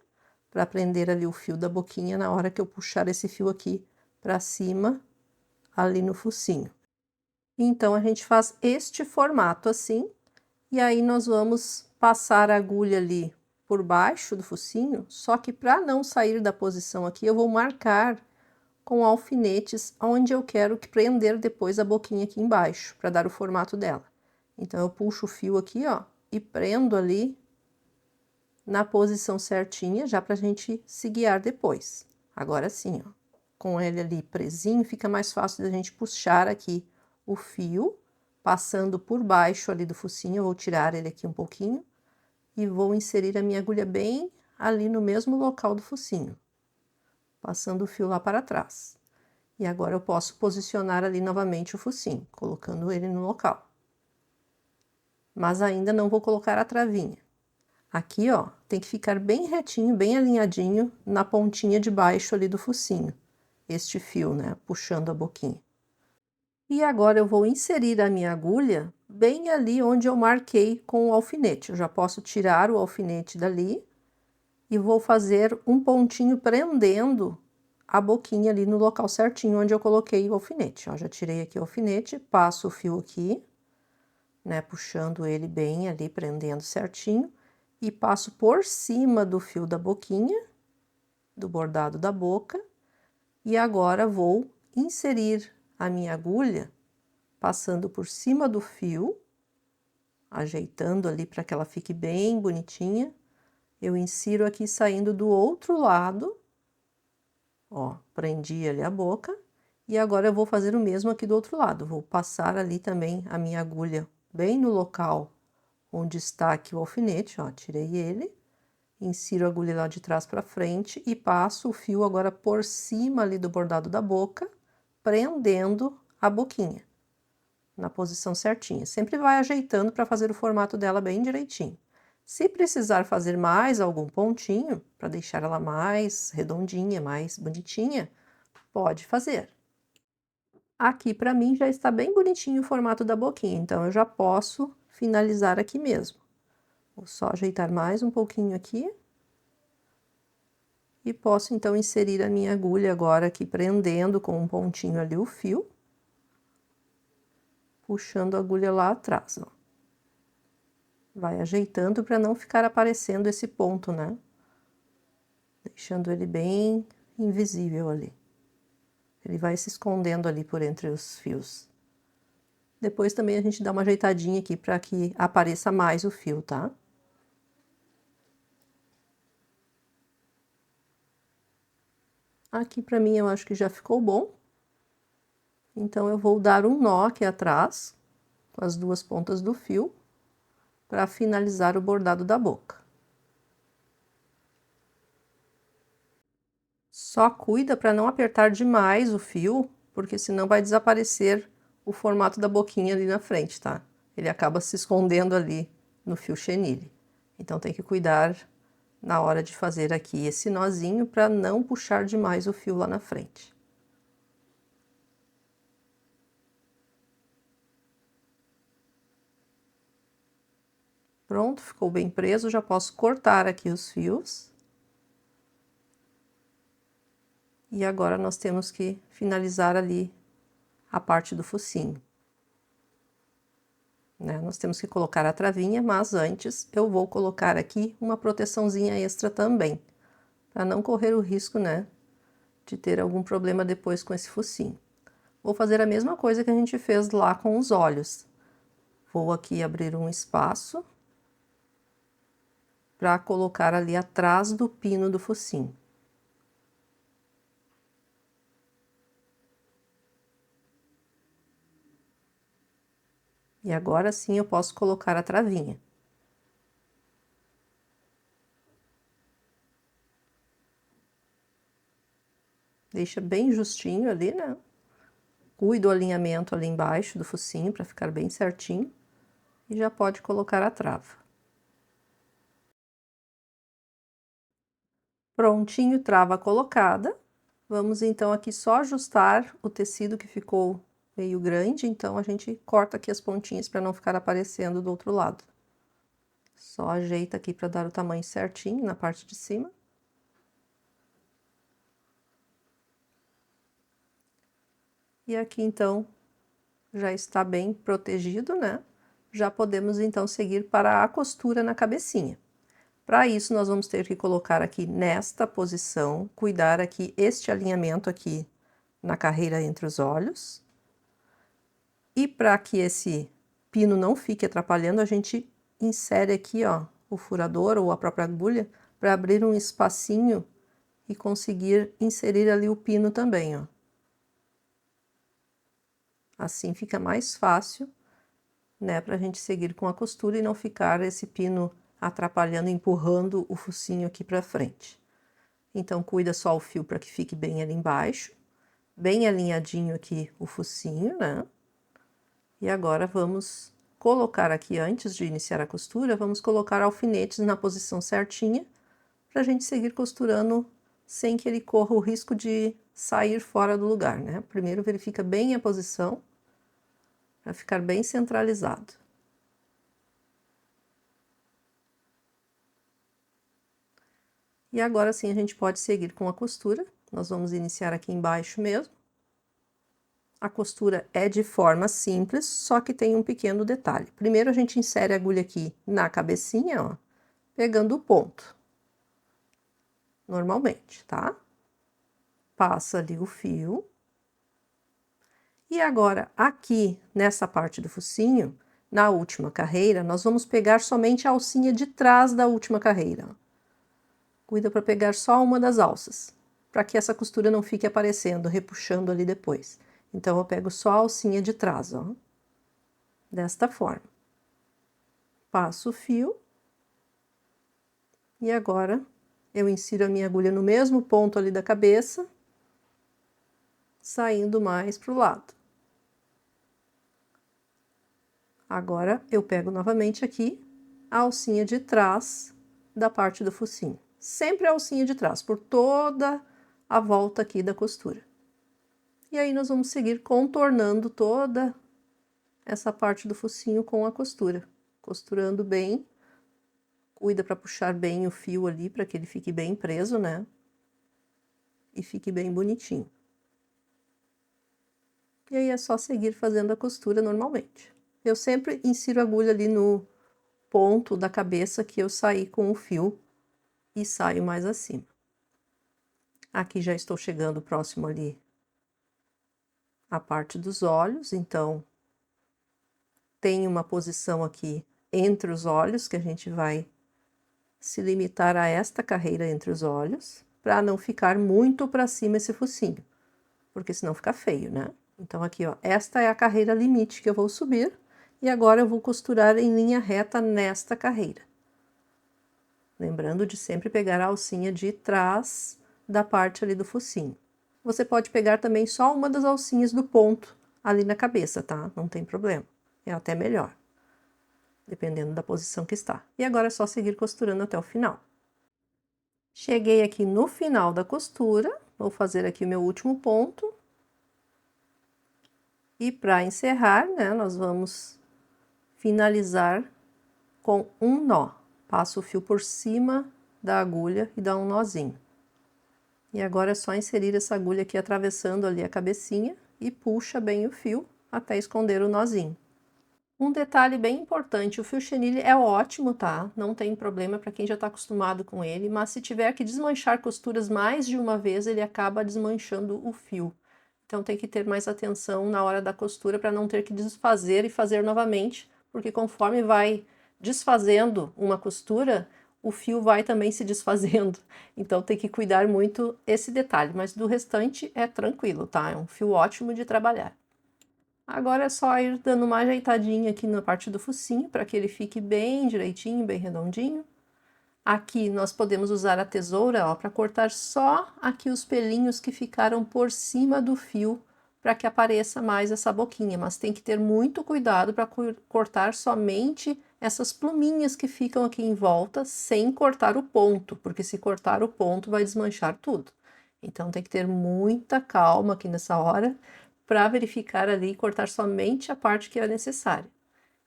para prender ali o fio da boquinha na hora que eu puxar esse fio aqui para cima, ali no focinho. Então, a gente faz este formato assim, e aí nós vamos passar a agulha ali por baixo do focinho, só que para não sair da posição aqui, eu vou marcar com alfinetes onde eu quero que prender depois a boquinha aqui embaixo, para dar o formato dela. Então, eu puxo o fio aqui, ó, e prendo ali na posição certinha, já pra gente se guiar depois. Agora sim, ó, com ele ali presinho, fica mais fácil da gente puxar aqui o fio, passando por baixo ali do focinho, eu vou tirar ele aqui um pouquinho, e vou inserir a minha agulha bem ali no mesmo local do focinho, passando o fio lá para trás. E agora eu posso posicionar ali novamente o focinho, colocando ele no local. Mas ainda não vou colocar a travinha. Aqui, ó, tem que ficar bem retinho, bem alinhadinho na pontinha de baixo ali do focinho. Este fio, né, puxando a boquinha. E agora eu vou inserir a minha agulha bem ali onde eu marquei com o alfinete. Eu já posso tirar o alfinete dali e vou fazer um pontinho prendendo a boquinha ali no local certinho onde eu coloquei o alfinete. Ó, já tirei aqui o alfinete, passo o fio aqui, né, puxando ele bem ali, prendendo certinho, e passo por cima do fio da boquinha, do bordado da boca, e agora vou inserir a minha agulha passando por cima do fio, ajeitando ali para que ela fique bem bonitinha. Eu insiro aqui saindo do outro lado, ó, prendi ali a boca, e agora eu vou fazer o mesmo aqui do outro lado. Vou passar ali também a minha agulha bem no local onde está aqui o alfinete, ó, tirei ele, insiro a agulha lá de trás para frente e passo o fio agora por cima ali do bordado da boca, prendendo a boquinha na posição certinha. Sempre vai ajeitando para fazer o formato dela bem direitinho. Se precisar fazer mais algum pontinho, para deixar ela mais redondinha, mais bonitinha, pode fazer. Aqui para mim já está bem bonitinho o formato da boquinha, então eu já posso finalizar aqui mesmo. Vou só ajeitar mais um pouquinho aqui. E posso então inserir a minha agulha agora aqui prendendo com um pontinho ali o fio. Puxando a agulha lá atrás, ó. Vai ajeitando para não ficar aparecendo esse ponto, né? Deixando ele bem invisível ali. Ele vai se escondendo ali por entre os fios. Depois também a gente dá uma ajeitadinha aqui para que apareça mais o fio, tá? Aqui para mim eu acho que já ficou bom. Então eu vou dar um nó aqui atrás, com as duas pontas do fio, para finalizar o bordado da boca. Só cuida para não apertar demais o fio, porque senão vai desaparecer o formato da boquinha ali na frente, tá? Ele acaba se escondendo ali no fio chenille. Então tem que cuidar na hora de fazer aqui esse nozinho para não puxar demais o fio lá na frente. Pronto, ficou bem preso, já posso cortar aqui os fios. E agora nós temos que finalizar ali a parte do focinho. Né? Nós temos que colocar a travinha, mas antes eu vou colocar aqui uma proteçãozinha extra também, para não correr o risco, né, de ter algum problema depois com esse focinho. Vou fazer a mesma coisa que a gente fez lá com os olhos. Vou aqui abrir um espaço para colocar ali atrás do pino do focinho. E agora sim eu posso colocar a travinha. Deixa bem justinho ali, né? Cuida do alinhamento ali embaixo do focinho para ficar bem certinho. E já pode colocar a trava. Prontinho, trava colocada. Vamos então aqui só ajustar o tecido que ficou meio grande, então a gente corta aqui as pontinhas para não ficar aparecendo do outro lado. Só ajeita aqui para dar o tamanho certinho na parte de cima. E aqui então já está bem protegido, né? Já podemos então seguir para a costura na cabecinha. Para isso, nós vamos ter que colocar aqui nesta posição, cuidar aqui este alinhamento aqui na carreira entre os olhos. E para que esse pino não fique atrapalhando, a gente insere aqui, ó, o furador ou a própria agulha para abrir um espacinho e conseguir inserir ali o pino também, ó. Assim fica mais fácil, né, para a gente seguir com a costura e não ficar esse pino atrapalhando, empurrando o focinho aqui para frente. Então, cuida só o fio para que fique bem ali embaixo. bem alinhadinho aqui o focinho, né? E agora vamos colocar aqui, antes de iniciar a costura, vamos colocar alfinetes na posição certinha, para a gente seguir costurando sem que ele corra o risco de sair fora do lugar, né? Primeiro verifica bem a posição, para ficar bem centralizado. E agora sim a gente pode seguir com a costura. Nós vamos iniciar aqui embaixo mesmo. A costura é de forma simples, só que tem um pequeno detalhe. Primeiro a gente insere a agulha aqui na cabecinha, ó, pegando o ponto. Normalmente, tá? Passa ali o fio. E agora, aqui nessa parte do focinho, na última carreira, nós vamos pegar somente a alcinha de trás da última carreira. Cuida para pegar só uma das alças, para que essa costura não fique aparecendo, repuxando ali depois. Então, eu pego só a alcinha de trás, ó. Desta forma. Passo o fio. E agora, eu insiro a minha agulha no mesmo ponto ali da cabeça, saindo mais para o lado. Agora, eu pego novamente aqui a alcinha de trás da parte do focinho. Sempre a alcinha de trás, por toda a volta aqui da costura. E aí, nós vamos seguir contornando toda essa parte do focinho com a costura. Costurando bem. Cuida para puxar bem o fio ali, para que ele fique bem preso, né? E fique bem bonitinho. E aí, é só seguir fazendo a costura normalmente. Eu sempre insiro a agulha ali no ponto da cabeça que eu saí com o fio e saio mais acima. Aqui já estou chegando próximo ali à parte dos olhos, então tem uma posição aqui entre os olhos que a gente vai se limitar a esta carreira entre os olhos, para não ficar muito para cima esse focinho, porque senão fica feio, né? Então aqui, ó, esta é a carreira limite que eu vou subir, e agora eu vou costurar em linha reta nesta carreira. Lembrando de sempre pegar a alcinha de trás da parte ali do focinho. Você pode pegar também só uma das alcinhas do ponto ali na cabeça, tá? Não tem problema. É até melhor, dependendo da posição que está. E agora é só seguir costurando até o final. Cheguei aqui no final da costura, vou fazer aqui o meu último ponto. E para encerrar, né, nós vamos finalizar com um nó. Passo o fio por cima da agulha e dá um nozinho. E agora é só inserir essa agulha aqui atravessando ali a cabecinha e puxa bem o fio até esconder o nozinho. Um detalhe bem importante, o fio chenille é ótimo, tá? Não tem problema para quem já está acostumado com ele, mas se tiver que desmanchar costuras mais de uma vez, ele acaba desmanchando o fio. Então tem que ter mais atenção na hora da costura para não ter que desfazer e fazer novamente, porque conforme vai desfazendo uma costura, o fio vai também se desfazendo. Então tem que cuidar muito esse detalhe, mas do restante é tranquilo, tá? É um fio ótimo de trabalhar. Agora é só ir dando uma ajeitadinha aqui na parte do focinho, para que ele fique bem direitinho, bem redondinho. Aqui nós podemos usar a tesoura, ó, para cortar só aqui os pelinhos que ficaram por cima do fio, para que apareça mais essa boquinha, mas tem que ter muito cuidado para cortar somente essas pluminhas que ficam aqui em volta, sem cortar o ponto, porque se cortar o ponto vai desmanchar tudo. Então tem que ter muita calma aqui nessa hora, para verificar ali e cortar somente a parte que é necessária.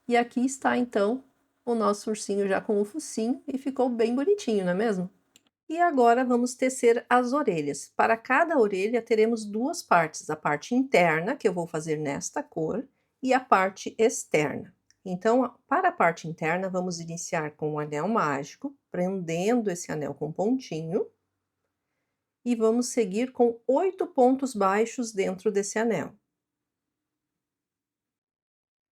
E aqui está então o nosso ursinho já com o focinho e ficou bem bonitinho, não é mesmo? E agora vamos tecer as orelhas. Para cada orelha teremos duas partes, a parte interna, que eu vou fazer nesta cor, e a parte externa. Então, para a parte interna, vamos iniciar com o anel mágico, prendendo esse anel com pontinho, e vamos seguir com 8 pontos baixos dentro desse anel.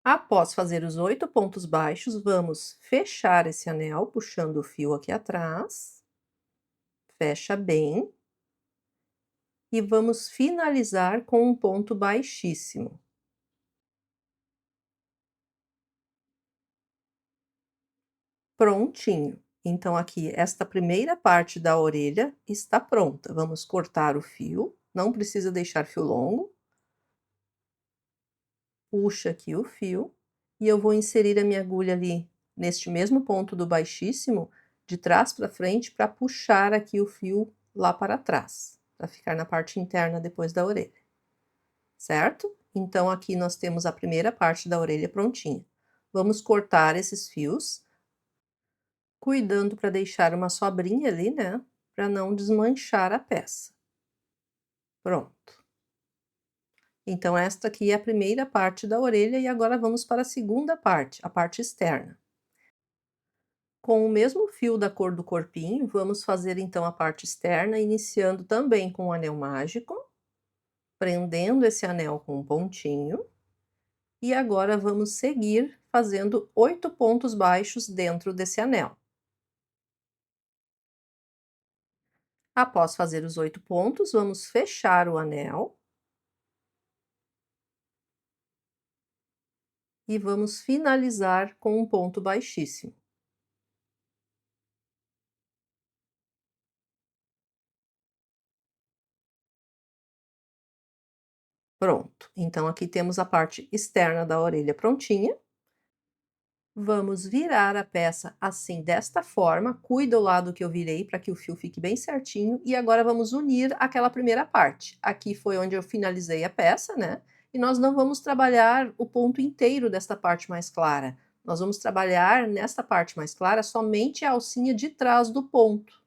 Após fazer os 8 pontos baixos, vamos fechar esse anel, puxando o fio aqui atrás. Fecha bem. E vamos finalizar com um ponto baixíssimo. Prontinho. Então, aqui, esta primeira parte da orelha está pronta. Vamos cortar o fio não precisa deixar fio longo. Puxa aqui o fio, e eu vou inserir a minha agulha ali, neste mesmo ponto do baixíssimo, de trás para frente, para puxar aqui o fio lá para trás, para ficar na parte interna depois da orelha, certo? Então aqui nós temos a primeira parte da orelha prontinha. Vamos cortar esses fios, cuidando para deixar uma sobrinha ali, né, para não desmanchar a peça. Pronto. Então esta aqui é a primeira parte da orelha e agora vamos para a segunda parte, a parte externa. Com o mesmo fio da cor do corpinho, vamos fazer então a parte externa, iniciando também com o anel mágico, prendendo esse anel com um pontinho, e agora vamos seguir fazendo 8 pontos baixos dentro desse anel. Após fazer os 8 pontos, vamos fechar o anel e vamos finalizar com um ponto baixíssimo. Pronto, então aqui temos a parte externa da orelha prontinha. Vamos virar a peça assim, desta forma, cuida o lado que eu virei para que o fio fique bem certinho, e agora vamos unir aquela primeira parte. Aqui foi onde eu finalizei a peça, né, e nós não vamos trabalhar o ponto inteiro desta parte mais clara, nós vamos trabalhar nesta parte mais clara somente a alcinha de trás do ponto.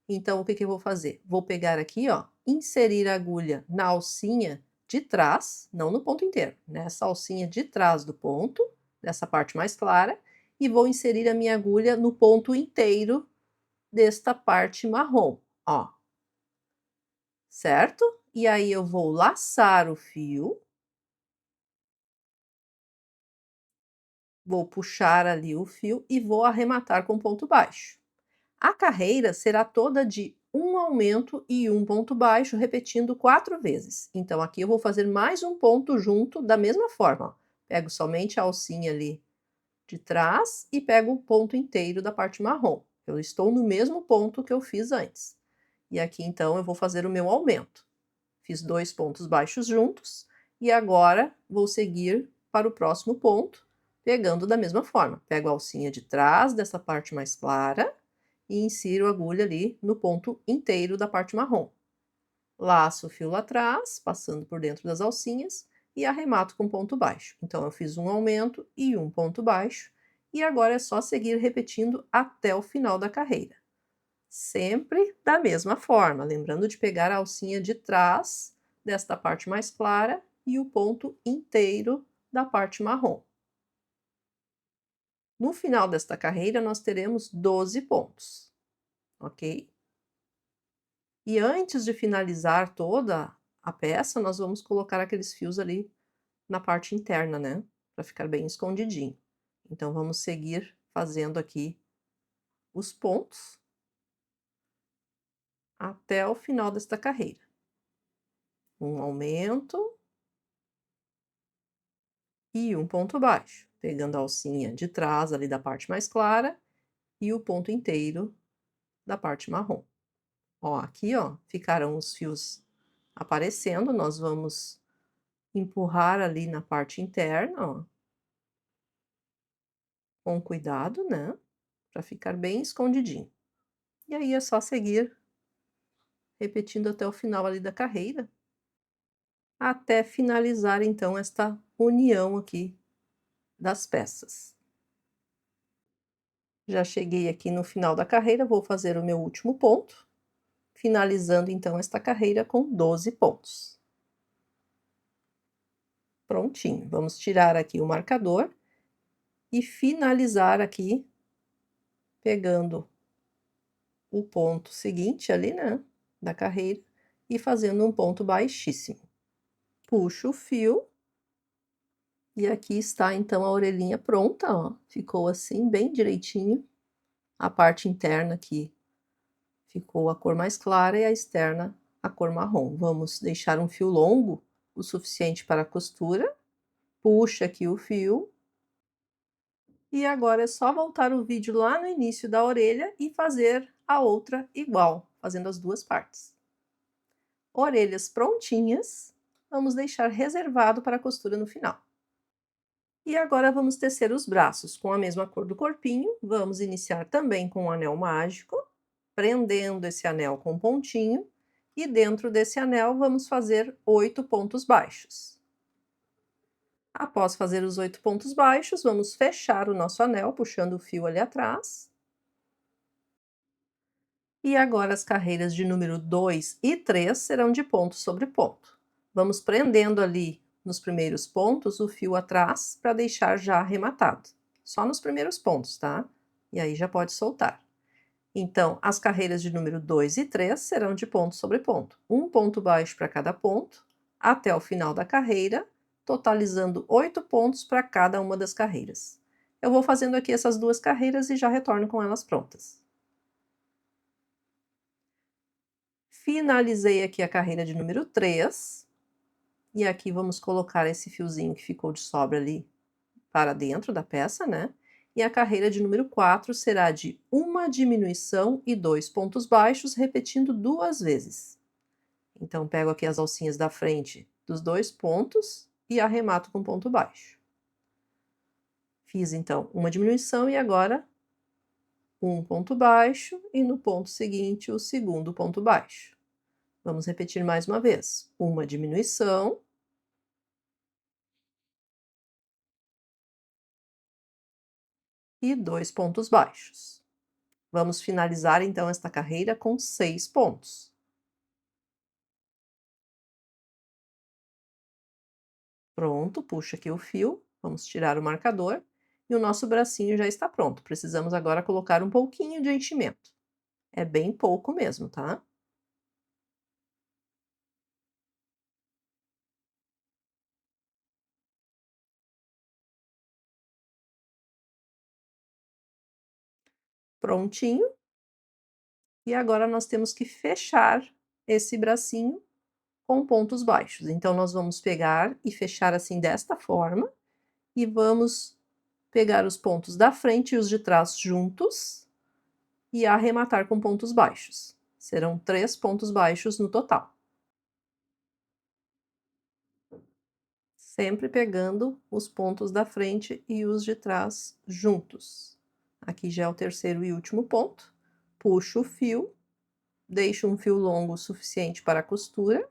Então o que que eu vou fazer? Vou pegar aqui, ó, inserir a agulha na alcinha de trás, não no ponto inteiro, nessa alcinha de trás do ponto, dessa parte mais clara, e vou inserir a minha agulha no ponto inteiro desta parte marrom, ó. Certo? E aí eu vou laçar o fio, vou puxar ali o fio e vou arrematar com ponto baixo. A carreira será toda de um aumento e um ponto baixo, repetindo 4 vezes. Então aqui eu vou fazer mais um ponto junto da mesma forma, ó. Pego somente a alcinha ali de trás e pego o ponto inteiro da parte marrom. Eu estou no mesmo ponto que eu fiz antes. E aqui então eu vou fazer o meu aumento. Fiz 2 pontos baixos juntos e agora vou seguir para o próximo ponto, pegando da mesma forma. Pego a alcinha de trás dessa parte mais clara e insiro a agulha ali no ponto inteiro da parte marrom. Laço o fio lá atrás, passando por dentro das alcinhas e arremato com ponto baixo. Então eu fiz um aumento e um ponto baixo, e agora é só seguir repetindo até o final da carreira. Sempre da mesma forma, lembrando de pegar a alcinha de trás desta parte mais clara e o ponto inteiro da parte marrom. No final desta carreira, nós teremos 12 pontos, ok? E antes de finalizar toda a peça, nós vamos colocar aqueles fios ali na parte interna, né, para ficar bem escondidinho. Então vamos seguir fazendo aqui os pontos até o final desta carreira. Um aumento e um ponto baixo, pegando a alcinha de trás ali da parte mais clara e o ponto inteiro da parte marrom. Ó, aqui, ó, ficaram os fios aparecendo, nós vamos empurrar ali na parte interna, ó, com cuidado, né, para ficar bem escondidinho. E aí é só seguir repetindo até o final ali da carreira, até finalizar então esta união aqui das peças. Já cheguei aqui no final da carreira, vou fazer o meu último ponto, finalizando então esta carreira com 12 pontos. Prontinho, vamos tirar aqui o marcador e finalizar aqui, pegando o ponto seguinte ali, né, da carreira, e fazendo um ponto baixíssimo. Puxo o fio, e aqui está então a orelhinha pronta, ó, ficou assim bem direitinho. A parte interna aqui ficou a cor mais clara e a externa a cor marrom. Vamos deixar um fio longo, o suficiente para a costura. Puxa aqui o fio. E agora é só voltar o vídeo lá no início da orelha e fazer a outra igual, fazendo as duas partes. Orelhas prontinhas, vamos deixar reservado para a costura no final. E agora vamos tecer os braços com a mesma cor do corpinho. Vamos iniciar também com um anel mágico, prendendo esse anel com um pontinho, e dentro desse anel vamos fazer 8 pontos baixos. Após fazer os 8 pontos baixos, vamos fechar o nosso anel, puxando o fio ali atrás. E agora as carreiras de número 2 e 3 serão de ponto sobre ponto. Vamos prendendo ali nos primeiros pontos o fio atrás para deixar já arrematado. Só nos primeiros pontos, tá? E aí já pode soltar. Então, as carreiras de número 2 e 3 serão de ponto sobre ponto. Um ponto baixo para cada ponto, até o final da carreira, totalizando 8 pontos para cada uma das carreiras. Eu vou fazendo aqui essas duas carreiras e já retorno com elas prontas. Finalizei aqui a carreira de número 3, e aqui vamos colocar esse fiozinho que ficou de sobra ali para dentro da peça, né? E a carreira de número 4 será de uma diminuição e 2 pontos baixos, repetindo 2 vezes. Então, pego aqui as alcinhas da frente dos 2 pontos e arremato com ponto baixo. Fiz, então, uma diminuição e agora um ponto baixo e no ponto seguinte o segundo ponto baixo. Vamos repetir mais uma vez. Uma diminuição e 2 pontos baixos. Vamos finalizar, então, esta carreira com 6 pontos. Pronto, puxa aqui o fio, vamos tirar o marcador e o nosso bracinho já está pronto. Precisamos agora colocar um pouquinho de enchimento. É bem pouco mesmo, tá? Prontinho. E agora nós temos que fechar esse bracinho com pontos baixos. Então, nós vamos pegar e fechar assim desta forma e vamos pegar os pontos da frente e os de trás juntos e arrematar com pontos baixos. Serão 3 pontos baixos no total. Sempre pegando os pontos da frente e os de trás juntos. Aqui já é o terceiro e último ponto. Puxo o fio, deixo um fio longo o suficiente para a costura.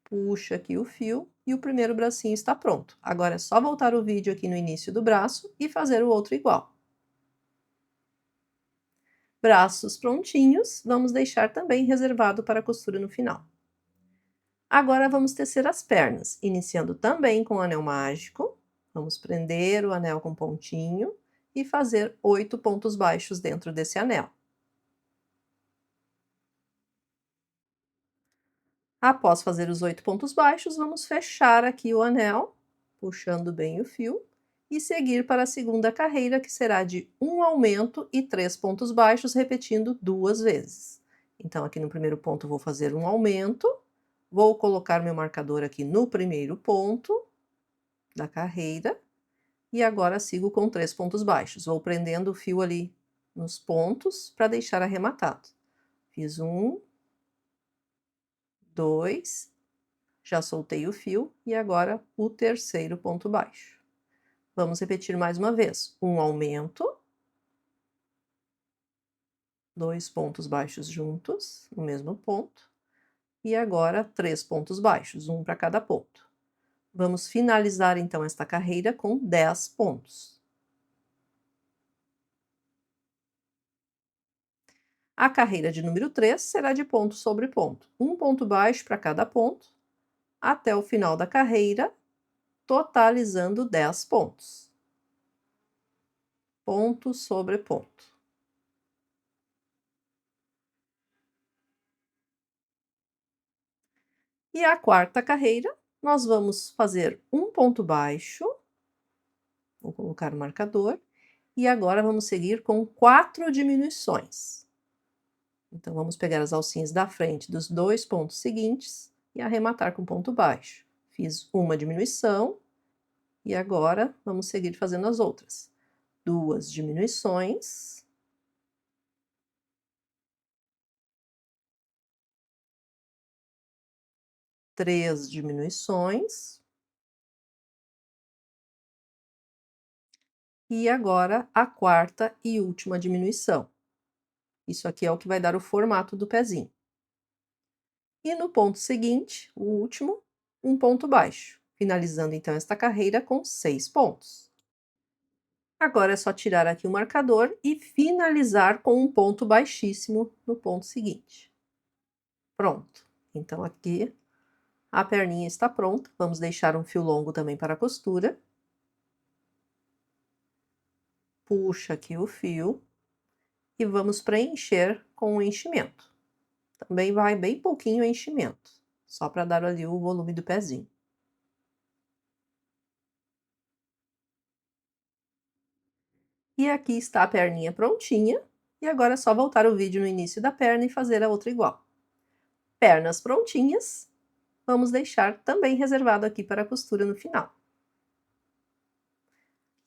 Puxa aqui o fio e o primeiro bracinho está pronto. Agora é só voltar o vídeo aqui no início do braço e fazer o outro igual. Braços prontinhos, vamos deixar também reservado para a costura no final. Agora vamos tecer as pernas, iniciando também com o anel mágico. Vamos prender o anel com pontinho e fazer 8 pontos baixos dentro desse anel. Após fazer os 8 pontos baixos, vamos fechar aqui o anel, puxando bem o fio, e seguir para a segunda carreira, que será de um aumento e 3 pontos baixos, repetindo 2 vezes. Então, aqui no primeiro ponto, vou fazer um aumento, vou colocar meu marcador aqui no primeiro ponto da carreira, e agora sigo com 3 pontos baixos. Vou prendendo o fio ali nos pontos para deixar arrematado. Fiz 1, 2, já soltei o fio e agora o terceiro ponto baixo. Vamos repetir mais uma vez. Um aumento, 2 pontos baixos juntos, no mesmo ponto, e agora 3 pontos baixos, um para cada ponto. Vamos finalizar então esta carreira com 10 pontos. A carreira de número 3 será de ponto sobre ponto, um ponto baixo para cada ponto, até o final da carreira, totalizando 10 pontos. Ponto sobre ponto. E a quarta carreira, nós vamos fazer um ponto baixo, vou colocar o marcador, e agora vamos seguir com 4 diminuições. Então, vamos pegar as alcinhas da frente dos 2 pontos seguintes e arrematar com ponto baixo. Fiz uma diminuição e agora vamos seguir fazendo as outras. 2 diminuições 3 diminuições. E agora a quarta e última diminuição. Isso aqui é o que vai dar o formato do pezinho. E no ponto seguinte, o último, um ponto baixo, finalizando então esta carreira com 6 pontos. Agora é só tirar aqui o marcador e finalizar com um ponto baixíssimo no ponto seguinte. Pronto. Então aqui a perninha está pronta. Vamos deixar um fio longo também para a costura. Puxa aqui o fio e vamos preencher com o enchimento. Também vai bem pouquinho enchimento, só para dar ali o volume do pezinho. E aqui está a perninha prontinha. E agora é só voltar o vídeo no início da perna e fazer a outra igual. Pernas prontinhas. Vamos deixar também reservado aqui para a costura no final.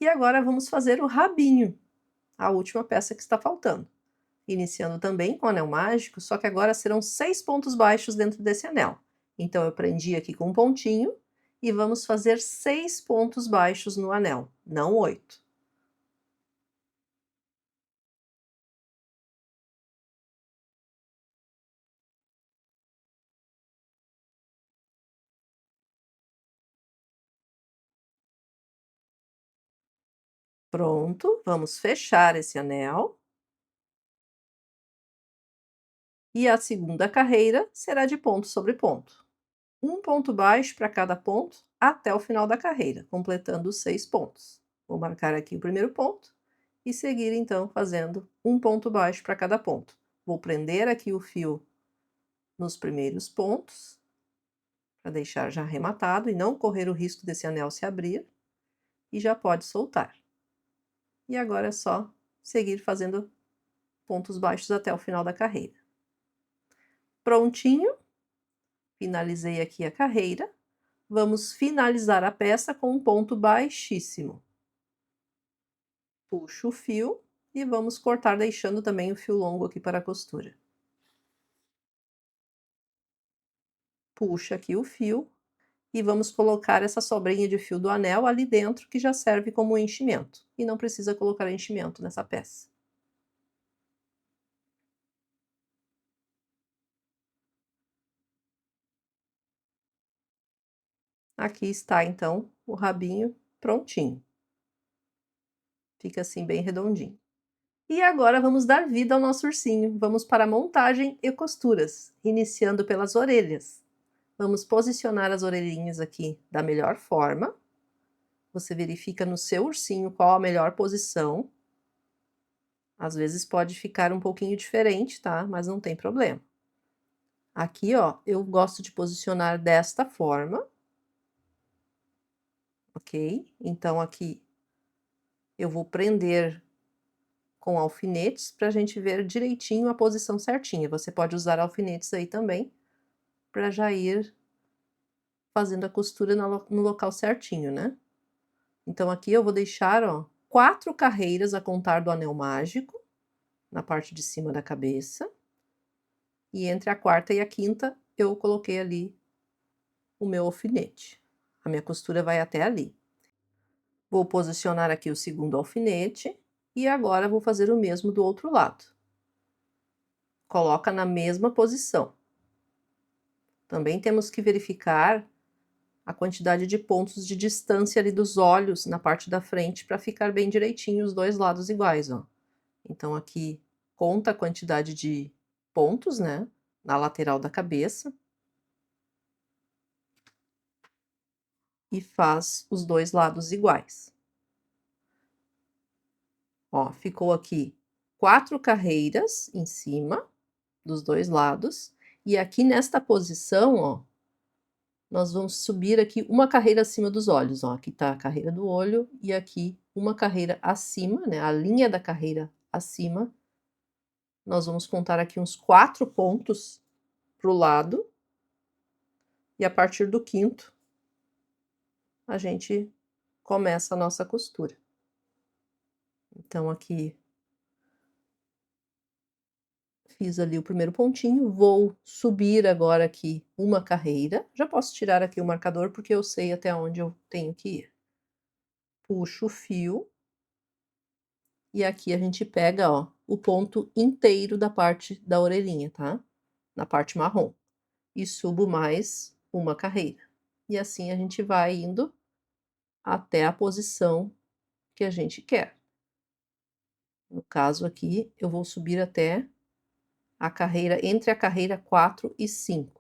E agora vamos fazer o rabinho, a última peça que está faltando. Iniciando também com o anel mágico, só que agora serão 6 pontos baixos dentro desse anel. Então eu prendi aqui com um pontinho e vamos fazer 6 pontos baixos no anel, não 8. Pronto, vamos fechar esse anel. E a segunda carreira será de ponto sobre ponto. Um ponto baixo para cada ponto até o final da carreira, completando os 6 pontos. Vou marcar aqui o primeiro ponto e seguir então fazendo um ponto baixo para cada ponto. Vou prender aqui o fio nos primeiros pontos, para deixar já arrematado e não correr o risco desse anel se abrir, e já pode soltar. E agora é só seguir fazendo pontos baixos até o final da carreira. Prontinho, finalizei aqui a carreira. Vamos finalizar a peça com um ponto baixíssimo. Puxo o fio e vamos cortar deixando também o fio longo aqui para a costura. Puxa aqui o fio e vamos colocar essa sobrinha de fio do anel ali dentro, que já serve como enchimento. E não precisa colocar enchimento nessa peça. Aqui está então o rabinho prontinho. Fica assim bem redondinho. E agora vamos dar vida ao nosso ursinho. Vamos para a montagem e costuras, iniciando pelas orelhas. Vamos posicionar as orelhinhas aqui da melhor forma. Você verifica no seu ursinho qual a melhor posição. Às vezes pode ficar um pouquinho diferente, tá? Mas não tem problema. Aqui, ó, eu gosto de posicionar desta forma. Ok? Então, aqui eu vou prender com alfinetes para a gente ver direitinho a posição certinha. Você pode usar alfinetes aí também, para já ir fazendo a costura no local certinho, né? Então, aqui eu vou deixar, ó, 4 carreiras a contar do anel mágico, na parte de cima da cabeça. E entre a quarta e a quinta, eu coloquei ali o meu alfinete. A minha costura vai até ali. Vou posicionar aqui o segundo alfinete e agora vou fazer o mesmo do outro lado. Coloca na mesma posição. Também temos que verificar a quantidade de pontos de distância ali dos olhos na parte da frente para ficar bem direitinho os dois lados iguais, ó. Então aqui conta a quantidade de pontos, né, na lateral da cabeça. E faz os dois lados iguais. Ó, ficou aqui 4 carreiras em cima dos dois lados, e aqui nesta posição, ó, nós vamos subir aqui uma carreira acima dos olhos, ó, aqui tá a carreira do olho e aqui uma carreira acima, né, a linha da carreira acima. Nós vamos contar aqui uns 4 pontos pro lado, e a partir do quinto, a gente começa a nossa costura. Então aqui fiz ali o primeiro pontinho, vou subir agora aqui uma carreira. Já posso tirar aqui o marcador, porque eu sei até onde eu tenho que ir. Puxo o fio. E aqui a gente pega, ó, o ponto inteiro da parte da orelhinha, tá? Na parte marrom. E subo mais uma carreira. E assim a gente vai indo até a posição que a gente quer. No caso aqui, eu vou subir até a carreira, entre a carreira 4 e 5.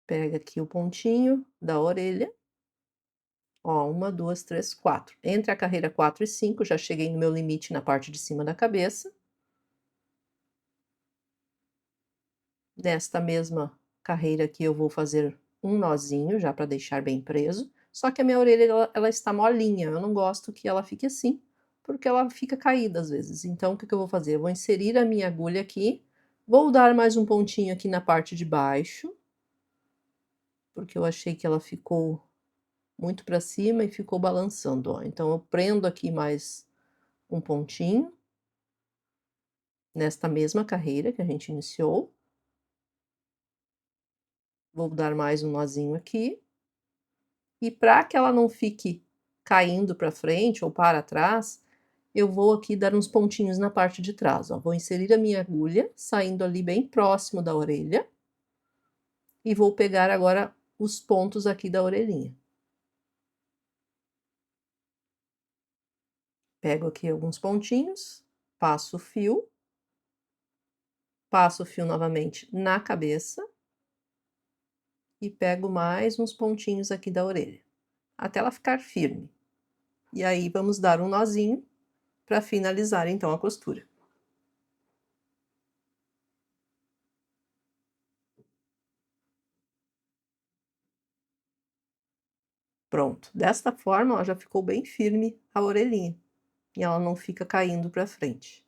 Pega aqui o pontinho da orelha. Ó, 1, 2, 3, 4. Entre a carreira 4 e 5, já cheguei no meu limite na parte de cima da cabeça. Nesta mesma carreira aqui eu vou fazer um nozinho, já para deixar bem preso, só que a minha orelha ela está molinha, eu não gosto que ela fique assim, porque ela fica caída às vezes. Então o que que eu vou fazer? Eu vou inserir a minha agulha aqui, vou dar mais um pontinho aqui na parte de baixo, porque eu achei que ela ficou muito para cima e ficou balançando, ó. Então eu prendo aqui mais um pontinho, nesta mesma carreira que a gente iniciou. Vou dar mais um nozinho aqui. E para que ela não fique caindo para frente ou para trás, eu vou aqui dar uns pontinhos na parte de trás, ó. Vou inserir a minha agulha, saindo ali bem próximo da orelha. E vou pegar agora os pontos aqui da orelhinha. Pego aqui alguns pontinhos, passo o fio novamente na cabeça. E pego mais uns pontinhos aqui da orelha, até ela ficar firme. E aí vamos dar um nozinho para finalizar então a costura. Pronto, desta forma, ó, já ficou bem firme a orelhinha, e ela não fica caindo para frente.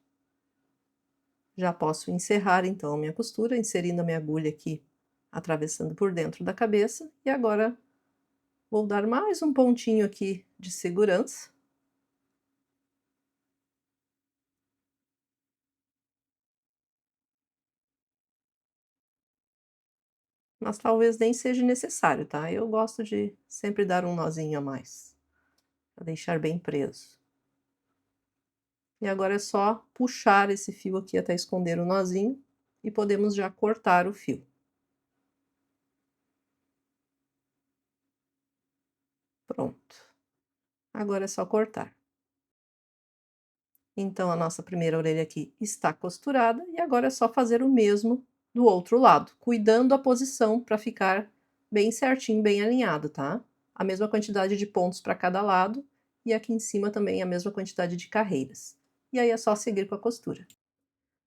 Já posso encerrar então a minha costura, inserindo a minha agulha aqui, atravessando por dentro da cabeça, e agora vou dar mais um pontinho aqui de segurança. Mas talvez nem seja necessário, tá? Eu gosto de sempre dar um nozinho a mais, para deixar bem preso. E agora é só puxar esse fio aqui até esconder o nozinho, e podemos já cortar o fio. Pronto. Agora é só cortar. Então, a nossa primeira orelha aqui está costurada, e agora é só fazer o mesmo do outro lado, cuidando a posição para ficar bem certinho, bem alinhado, tá? A mesma quantidade de pontos para cada lado, e aqui em cima também a mesma quantidade de carreiras. E aí é só seguir com a costura.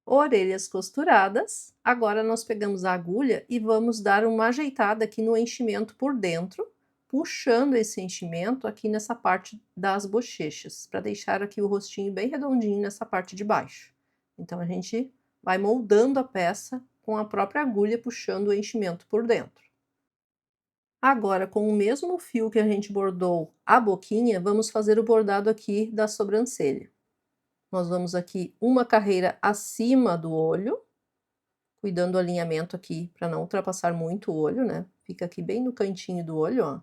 Orelhas costuradas, agora nós pegamos a agulha e vamos dar uma ajeitada aqui no enchimento por dentro, puxando esse enchimento aqui nessa parte das bochechas, para deixar aqui o rostinho bem redondinho nessa parte de baixo. Então a gente vai moldando a peça com a própria agulha, puxando o enchimento por dentro. Agora, com o mesmo fio que a gente bordou a boquinha, vamos fazer o bordado aqui da sobrancelha. Nós vamos aqui uma carreira acima do olho, cuidando do alinhamento aqui para não ultrapassar muito o olho, né? Fica aqui bem no cantinho do olho, ó.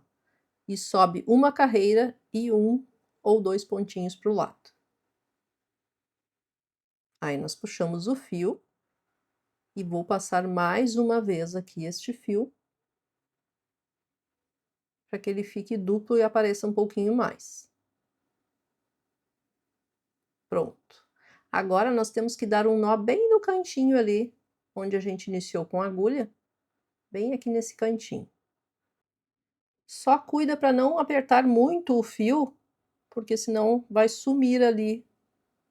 E sobe uma carreira e um ou dois pontinhos para o lado. Aí nós puxamos o fio e vou passar mais uma vez aqui este fio, para que ele fique duplo e apareça um pouquinho mais. Pronto. Agora nós temos que dar um nó bem no cantinho ali, onde a gente iniciou com a agulha, bem aqui nesse cantinho. Só cuida para não apertar muito o fio, porque senão vai sumir ali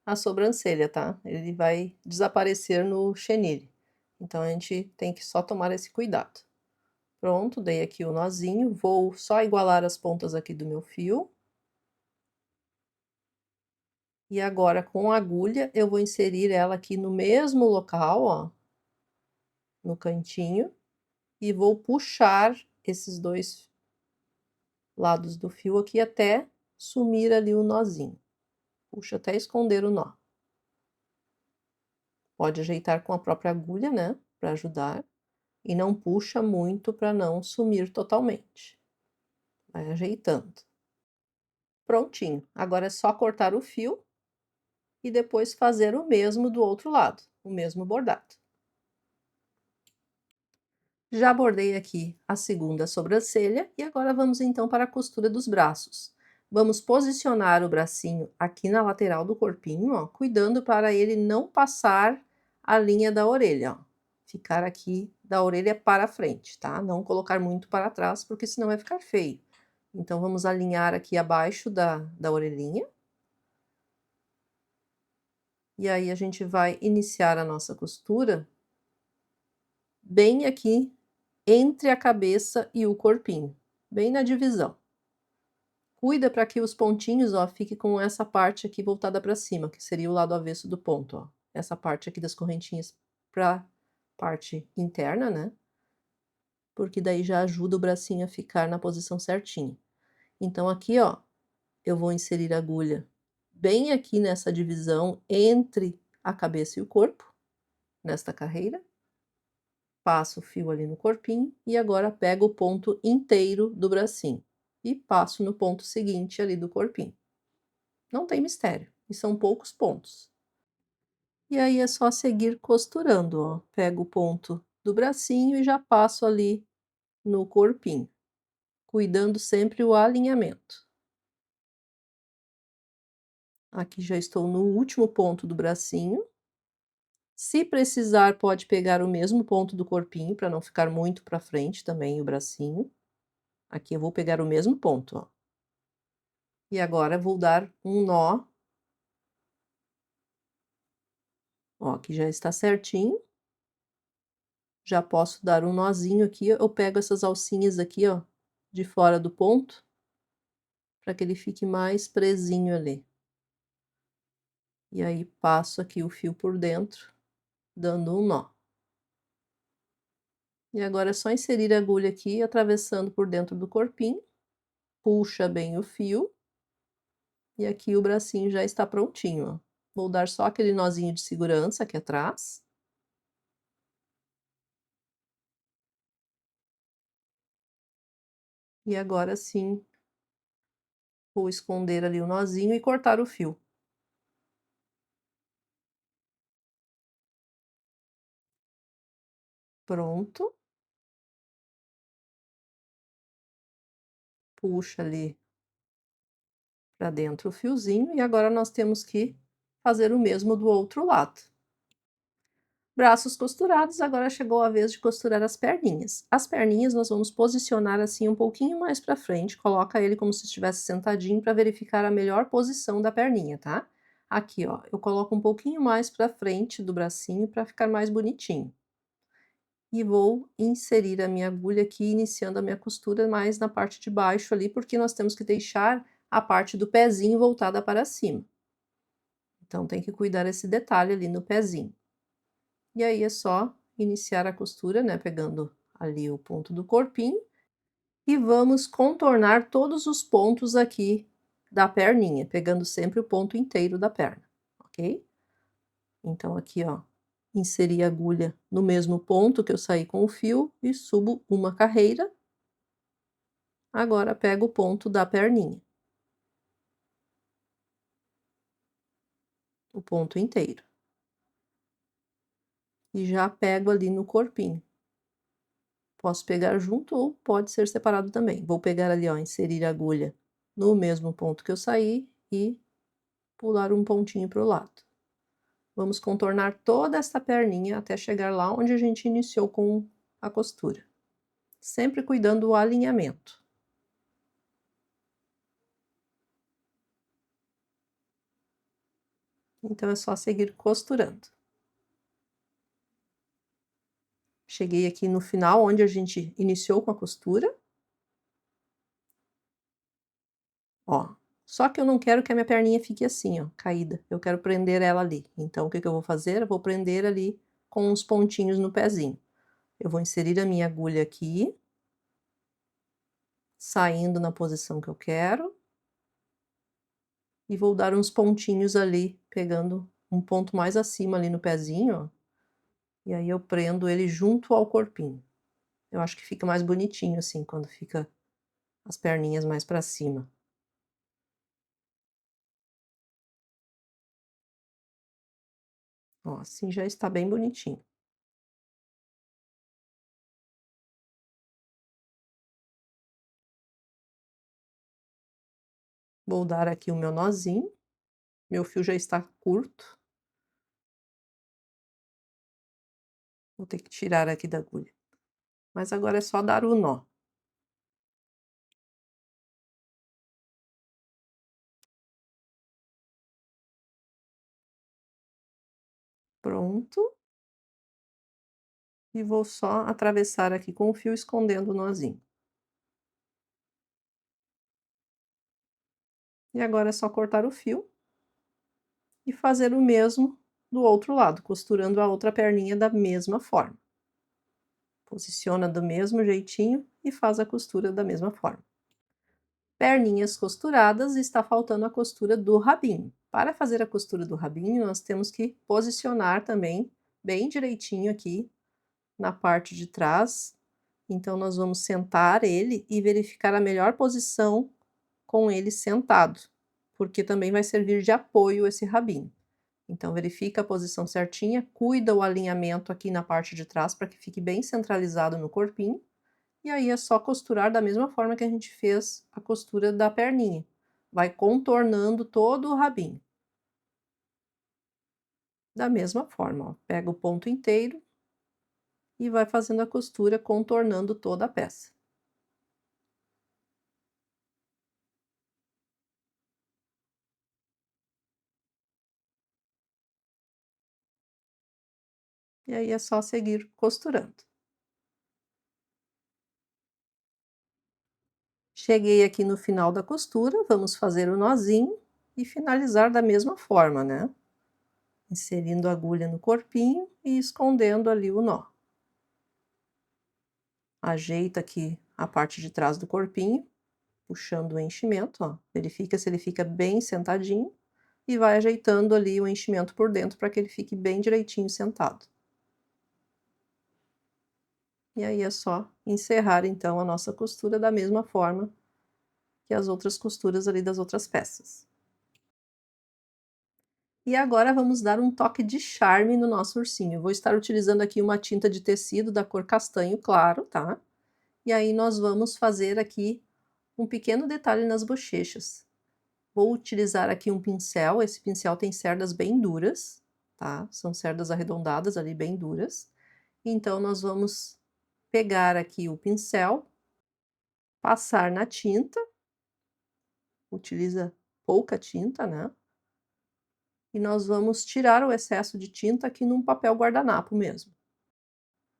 a sobrancelha, tá? Ele vai desaparecer no chenille. Então a gente tem que só tomar esse cuidado. Pronto, dei aqui o nozinho, vou só igualar as pontas aqui do meu fio. E agora com a agulha eu vou inserir ela aqui no mesmo local, ó, no cantinho, e vou puxar esses 2 lados do fio aqui até sumir ali o nozinho. Puxa até esconder o nó. Pode ajeitar com a própria agulha, né, para ajudar, e não puxa muito para não sumir totalmente. Vai ajeitando. Prontinho, agora é só cortar o fio e depois fazer o mesmo do outro lado, o mesmo bordado. Já bordei aqui a segunda sobrancelha e agora vamos então para a costura dos braços. Vamos posicionar o bracinho aqui na lateral do corpinho, ó, cuidando para ele não passar a linha da orelha, ó. Ficar aqui da orelha para frente, tá? Não colocar muito para trás, porque senão vai ficar feio. Então, vamos alinhar aqui abaixo da orelhinha. E aí, a gente vai iniciar a nossa costura bem aqui entre a cabeça e o corpinho, bem na divisão. Cuida para que os pontinhos, ó, fiquem com essa parte aqui voltada para cima, que seria o lado avesso do ponto, ó. Essa parte aqui das correntinhas para parte interna, né? Porque daí já ajuda o bracinho a ficar na posição certinha. Então aqui, ó, eu vou inserir a agulha bem aqui nessa divisão entre a cabeça e o corpo, nesta carreira. Passo o fio ali no corpinho e agora pego o ponto inteiro do bracinho e passo no ponto seguinte ali do corpinho. Não tem mistério, e são poucos pontos. E aí é só seguir costurando, ó. Pego o ponto do bracinho e já passo ali no corpinho, cuidando sempre o alinhamento. Aqui já estou no último ponto do bracinho. Se precisar, pode pegar o mesmo ponto do corpinho, para não ficar muito para frente também o bracinho. Aqui eu vou pegar o mesmo ponto, ó. E agora vou dar um nó. Ó, aqui já está certinho. Já posso dar um nozinho aqui, eu pego essas alcinhas aqui, ó, de fora do ponto, para que ele fique mais presinho ali. E aí passo aqui o fio por dentro, dando um nó. E agora é só inserir a agulha aqui, atravessando por dentro do corpinho, puxa bem o fio, e aqui o bracinho já está prontinho, ó. Vou dar só aquele nozinho de segurança aqui atrás. E agora sim, vou esconder ali o nozinho e cortar o fio. Pronto. Puxa ali para dentro o fiozinho e agora nós temos que fazer o mesmo do outro lado. Braços costurados, agora chegou a vez de costurar as perninhas. As perninhas nós vamos posicionar assim um pouquinho mais para frente, coloca ele como se estivesse sentadinho para verificar a melhor posição da perninha, tá? Aqui, ó, eu coloco um pouquinho mais para frente do bracinho para ficar mais bonitinho. E vou inserir a minha agulha aqui, iniciando a minha costura mais na parte de baixo ali, porque nós temos que deixar a parte do pezinho voltada para cima. Então, tem que cuidar esse detalhe ali no pezinho. E aí é só iniciar a costura, né, pegando ali o ponto do corpinho, e vamos contornar todos os pontos aqui da perninha, pegando sempre o ponto inteiro da perna, ok? Então, aqui, ó, inseri a agulha no mesmo ponto que eu saí com o fio e subo uma carreira. Agora pego o ponto da perninha. O ponto inteiro. E já pego ali no corpinho. Posso pegar junto ou pode ser separado também. Vou pegar ali, ó, inserir a agulha no mesmo ponto que eu saí e pular um pontinho para o lado. Vamos contornar toda essa perninha até chegar lá onde a gente iniciou com a costura. Sempre cuidando do alinhamento. Então, é só seguir costurando. Cheguei aqui no final, onde a gente iniciou com a costura. Ó, só que eu não quero que a minha perninha fique assim, ó, caída. Eu quero prender ela ali. Então, o que que eu vou fazer? Eu vou prender ali com os pontinhos no pezinho. Eu vou inserir a minha agulha aqui. saindo na posição que eu quero. E vou dar uns pontinhos ali, pegando um ponto mais acima ali no pezinho, ó, e aí eu prendo ele junto ao corpinho. Eu acho que fica mais bonitinho assim, quando fica as perninhas mais pra cima. Ó, assim já está bem bonitinho. Vou dar aqui o meu nozinho, meu fio já está curto. Vou ter que tirar aqui da agulha. Mas agora é só dar o nó. Pronto. E vou só atravessar aqui com o fio, escondendo o nozinho. E agora é só cortar o fio e fazer o mesmo do outro lado, costurando a outra perninha da mesma forma. Posiciona do mesmo jeitinho e faz a costura da mesma forma. Perninhas costuradas, está faltando a costura do rabinho. Para fazer a costura do rabinho, nós temos que posicionar também bem direitinho aqui na parte de trás. Então, nós vamos sentar ele e verificar a melhor posição com ele sentado, porque também vai servir de apoio esse rabinho. Então, verifica a posição certinha, cuida o alinhamento aqui na parte de trás para que fique bem centralizado no corpinho. E aí é só costurar da mesma forma que a gente fez a costura da perninha. Vai contornando todo o rabinho. Da mesma forma, ó, pega o ponto inteiro e vai fazendo a costura contornando toda a peça. E aí é só seguir costurando. Cheguei aqui no final da costura, vamos fazer o nozinho e finalizar da mesma forma, né? Inserindo a agulha no corpinho e escondendo ali o nó. Ajeita aqui a parte de trás do corpinho, puxando o enchimento, ó. Verifica se ele fica bem sentadinho e vai ajeitando ali o enchimento por dentro para que ele fique bem direitinho sentado. E aí é só encerrar então a nossa costura da mesma forma que as outras costuras ali das outras peças. E agora vamos dar um toque de charme no nosso ursinho. Eu vou estar utilizando aqui uma tinta de tecido da cor castanho claro, tá? E aí nós vamos fazer aqui um pequeno detalhe nas bochechas. Vou utilizar aqui um pincel, esse pincel tem cerdas bem duras, tá? São cerdas arredondadas ali, bem duras. Então, nós vamos pegar aqui o pincel, passar na tinta, utiliza pouca tinta, né? E nós vamos tirar o excesso de tinta aqui num papel guardanapo mesmo.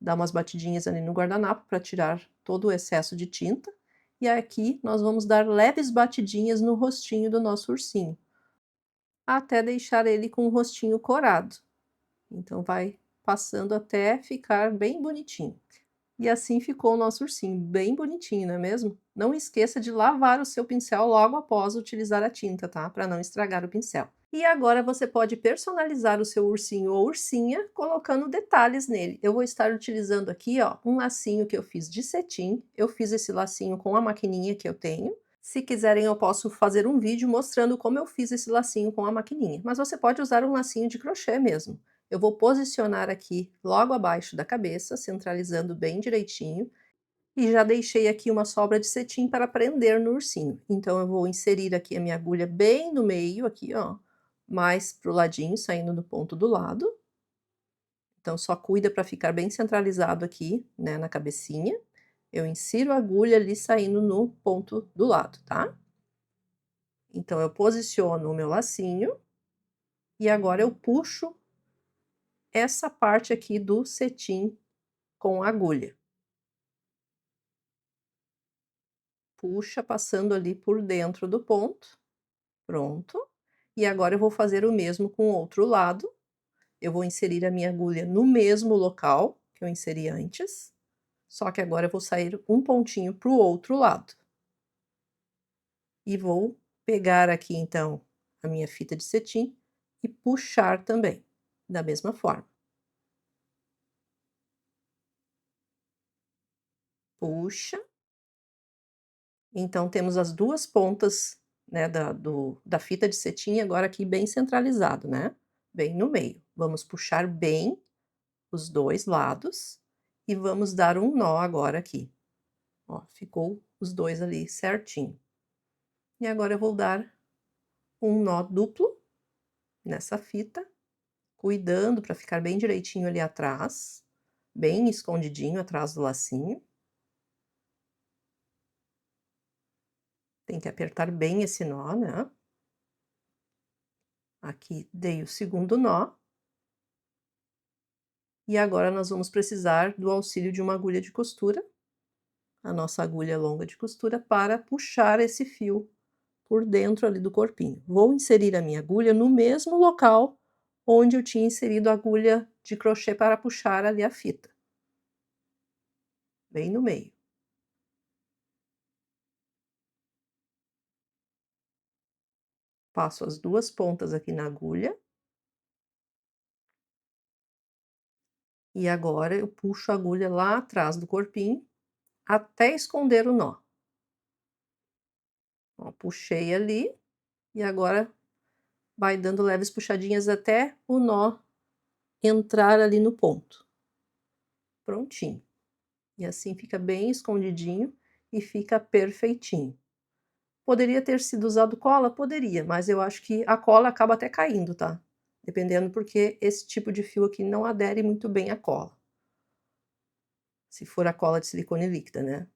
Dá umas batidinhas ali no guardanapo para tirar todo o excesso de tinta. E aqui nós vamos dar leves batidinhas no rostinho do nosso ursinho, até deixar ele com o rostinho corado. Então, vai passando até ficar bem bonitinho. E assim ficou o nosso ursinho, bem bonitinho, não é mesmo? Não esqueça de lavar o seu pincel logo após utilizar a tinta, tá? Para não estragar o pincel. E agora você pode personalizar o seu ursinho ou ursinha colocando detalhes nele. Eu vou estar utilizando aqui, ó, um lacinho que eu fiz de cetim. Eu fiz esse lacinho com a maquininha que eu tenho. Se quiserem, eu posso fazer um vídeo mostrando como eu fiz esse lacinho com a maquininha. Mas você pode usar um lacinho de crochê mesmo. Eu vou posicionar aqui logo abaixo da cabeça, centralizando bem direitinho. E já deixei aqui uma sobra de cetim para prender no ursinho. Então, eu vou inserir aqui a minha agulha bem no meio, aqui, ó. Mais pro ladinho, saindo do ponto do lado. Então, só cuida para ficar bem centralizado aqui, né, na cabecinha. Eu insiro a agulha ali, saindo no ponto do lado, tá? Então, eu posiciono o meu lacinho. E agora eu puxo essa parte aqui do cetim com a agulha. Puxa, passando ali por dentro do ponto. Pronto. E agora eu vou fazer o mesmo com o outro lado. Eu vou inserir a minha agulha no mesmo local que eu inseri antes, só que agora eu vou sair um pontinho para o outro lado. E vou pegar aqui então a minha fita de cetim e puxar também, da mesma forma. Puxa. Então temos as 2 pontas, né, da fita de cetim agora aqui bem centralizado, né, bem no meio. Vamos puxar bem os 2 lados e vamos dar um nó agora aqui. Ó, ficou os 2 ali certinho. E agora eu vou dar um nó duplo nessa fita, cuidando para ficar bem direitinho ali atrás, bem escondidinho atrás do lacinho. Tem que apertar bem esse nó, né. Aqui dei o segundo nó. E agora nós vamos precisar do auxílio de uma agulha de costura, a nossa agulha longa de costura, para puxar esse fio por dentro ali do corpinho. Vou inserir a minha agulha no mesmo local onde eu tinha inserido a agulha de crochê para puxar ali a fita. Bem no meio. Passo as 2 pontas aqui na agulha. E agora eu puxo a agulha lá atrás do corpinho, até esconder o nó. Ó, puxei ali, e agora vai dando leves puxadinhas até o nó entrar ali no ponto. Prontinho. E assim fica bem escondidinho e fica perfeitinho. Poderia ter sido usado cola? Poderia, mas eu acho que a cola acaba até caindo, tá? Dependendo, porque esse tipo de fio aqui não adere muito bem à cola. Se for a cola de silicone líquida, né?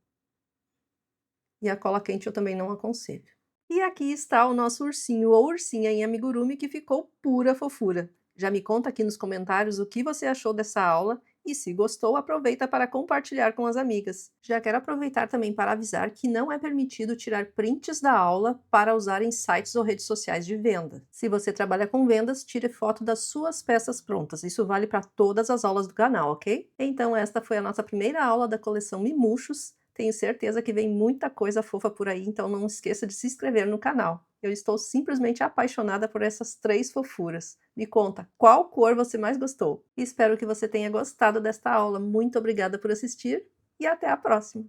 E a cola quente eu também não aconselho. E aqui está o nosso ursinho ou ursinha em amigurumi que ficou pura fofura. Já me conta aqui nos comentários o que você achou dessa aula e se gostou, aproveita para compartilhar com as amigas. Já quero aproveitar também para avisar que não é permitido tirar prints da aula para usar em sites ou redes sociais de venda. Se você trabalha com vendas, tire foto das suas peças prontas. Isso vale para todas as aulas do canal, ok? Então esta foi a nossa primeira aula da coleção Mimuxos. Tenho certeza que vem muita coisa fofa por aí, então não esqueça de se inscrever no canal. Eu estou simplesmente apaixonada por essas 3 fofuras. Me conta, qual cor você mais gostou? Espero que você tenha gostado desta aula. Muito obrigada por assistir e até a próxima!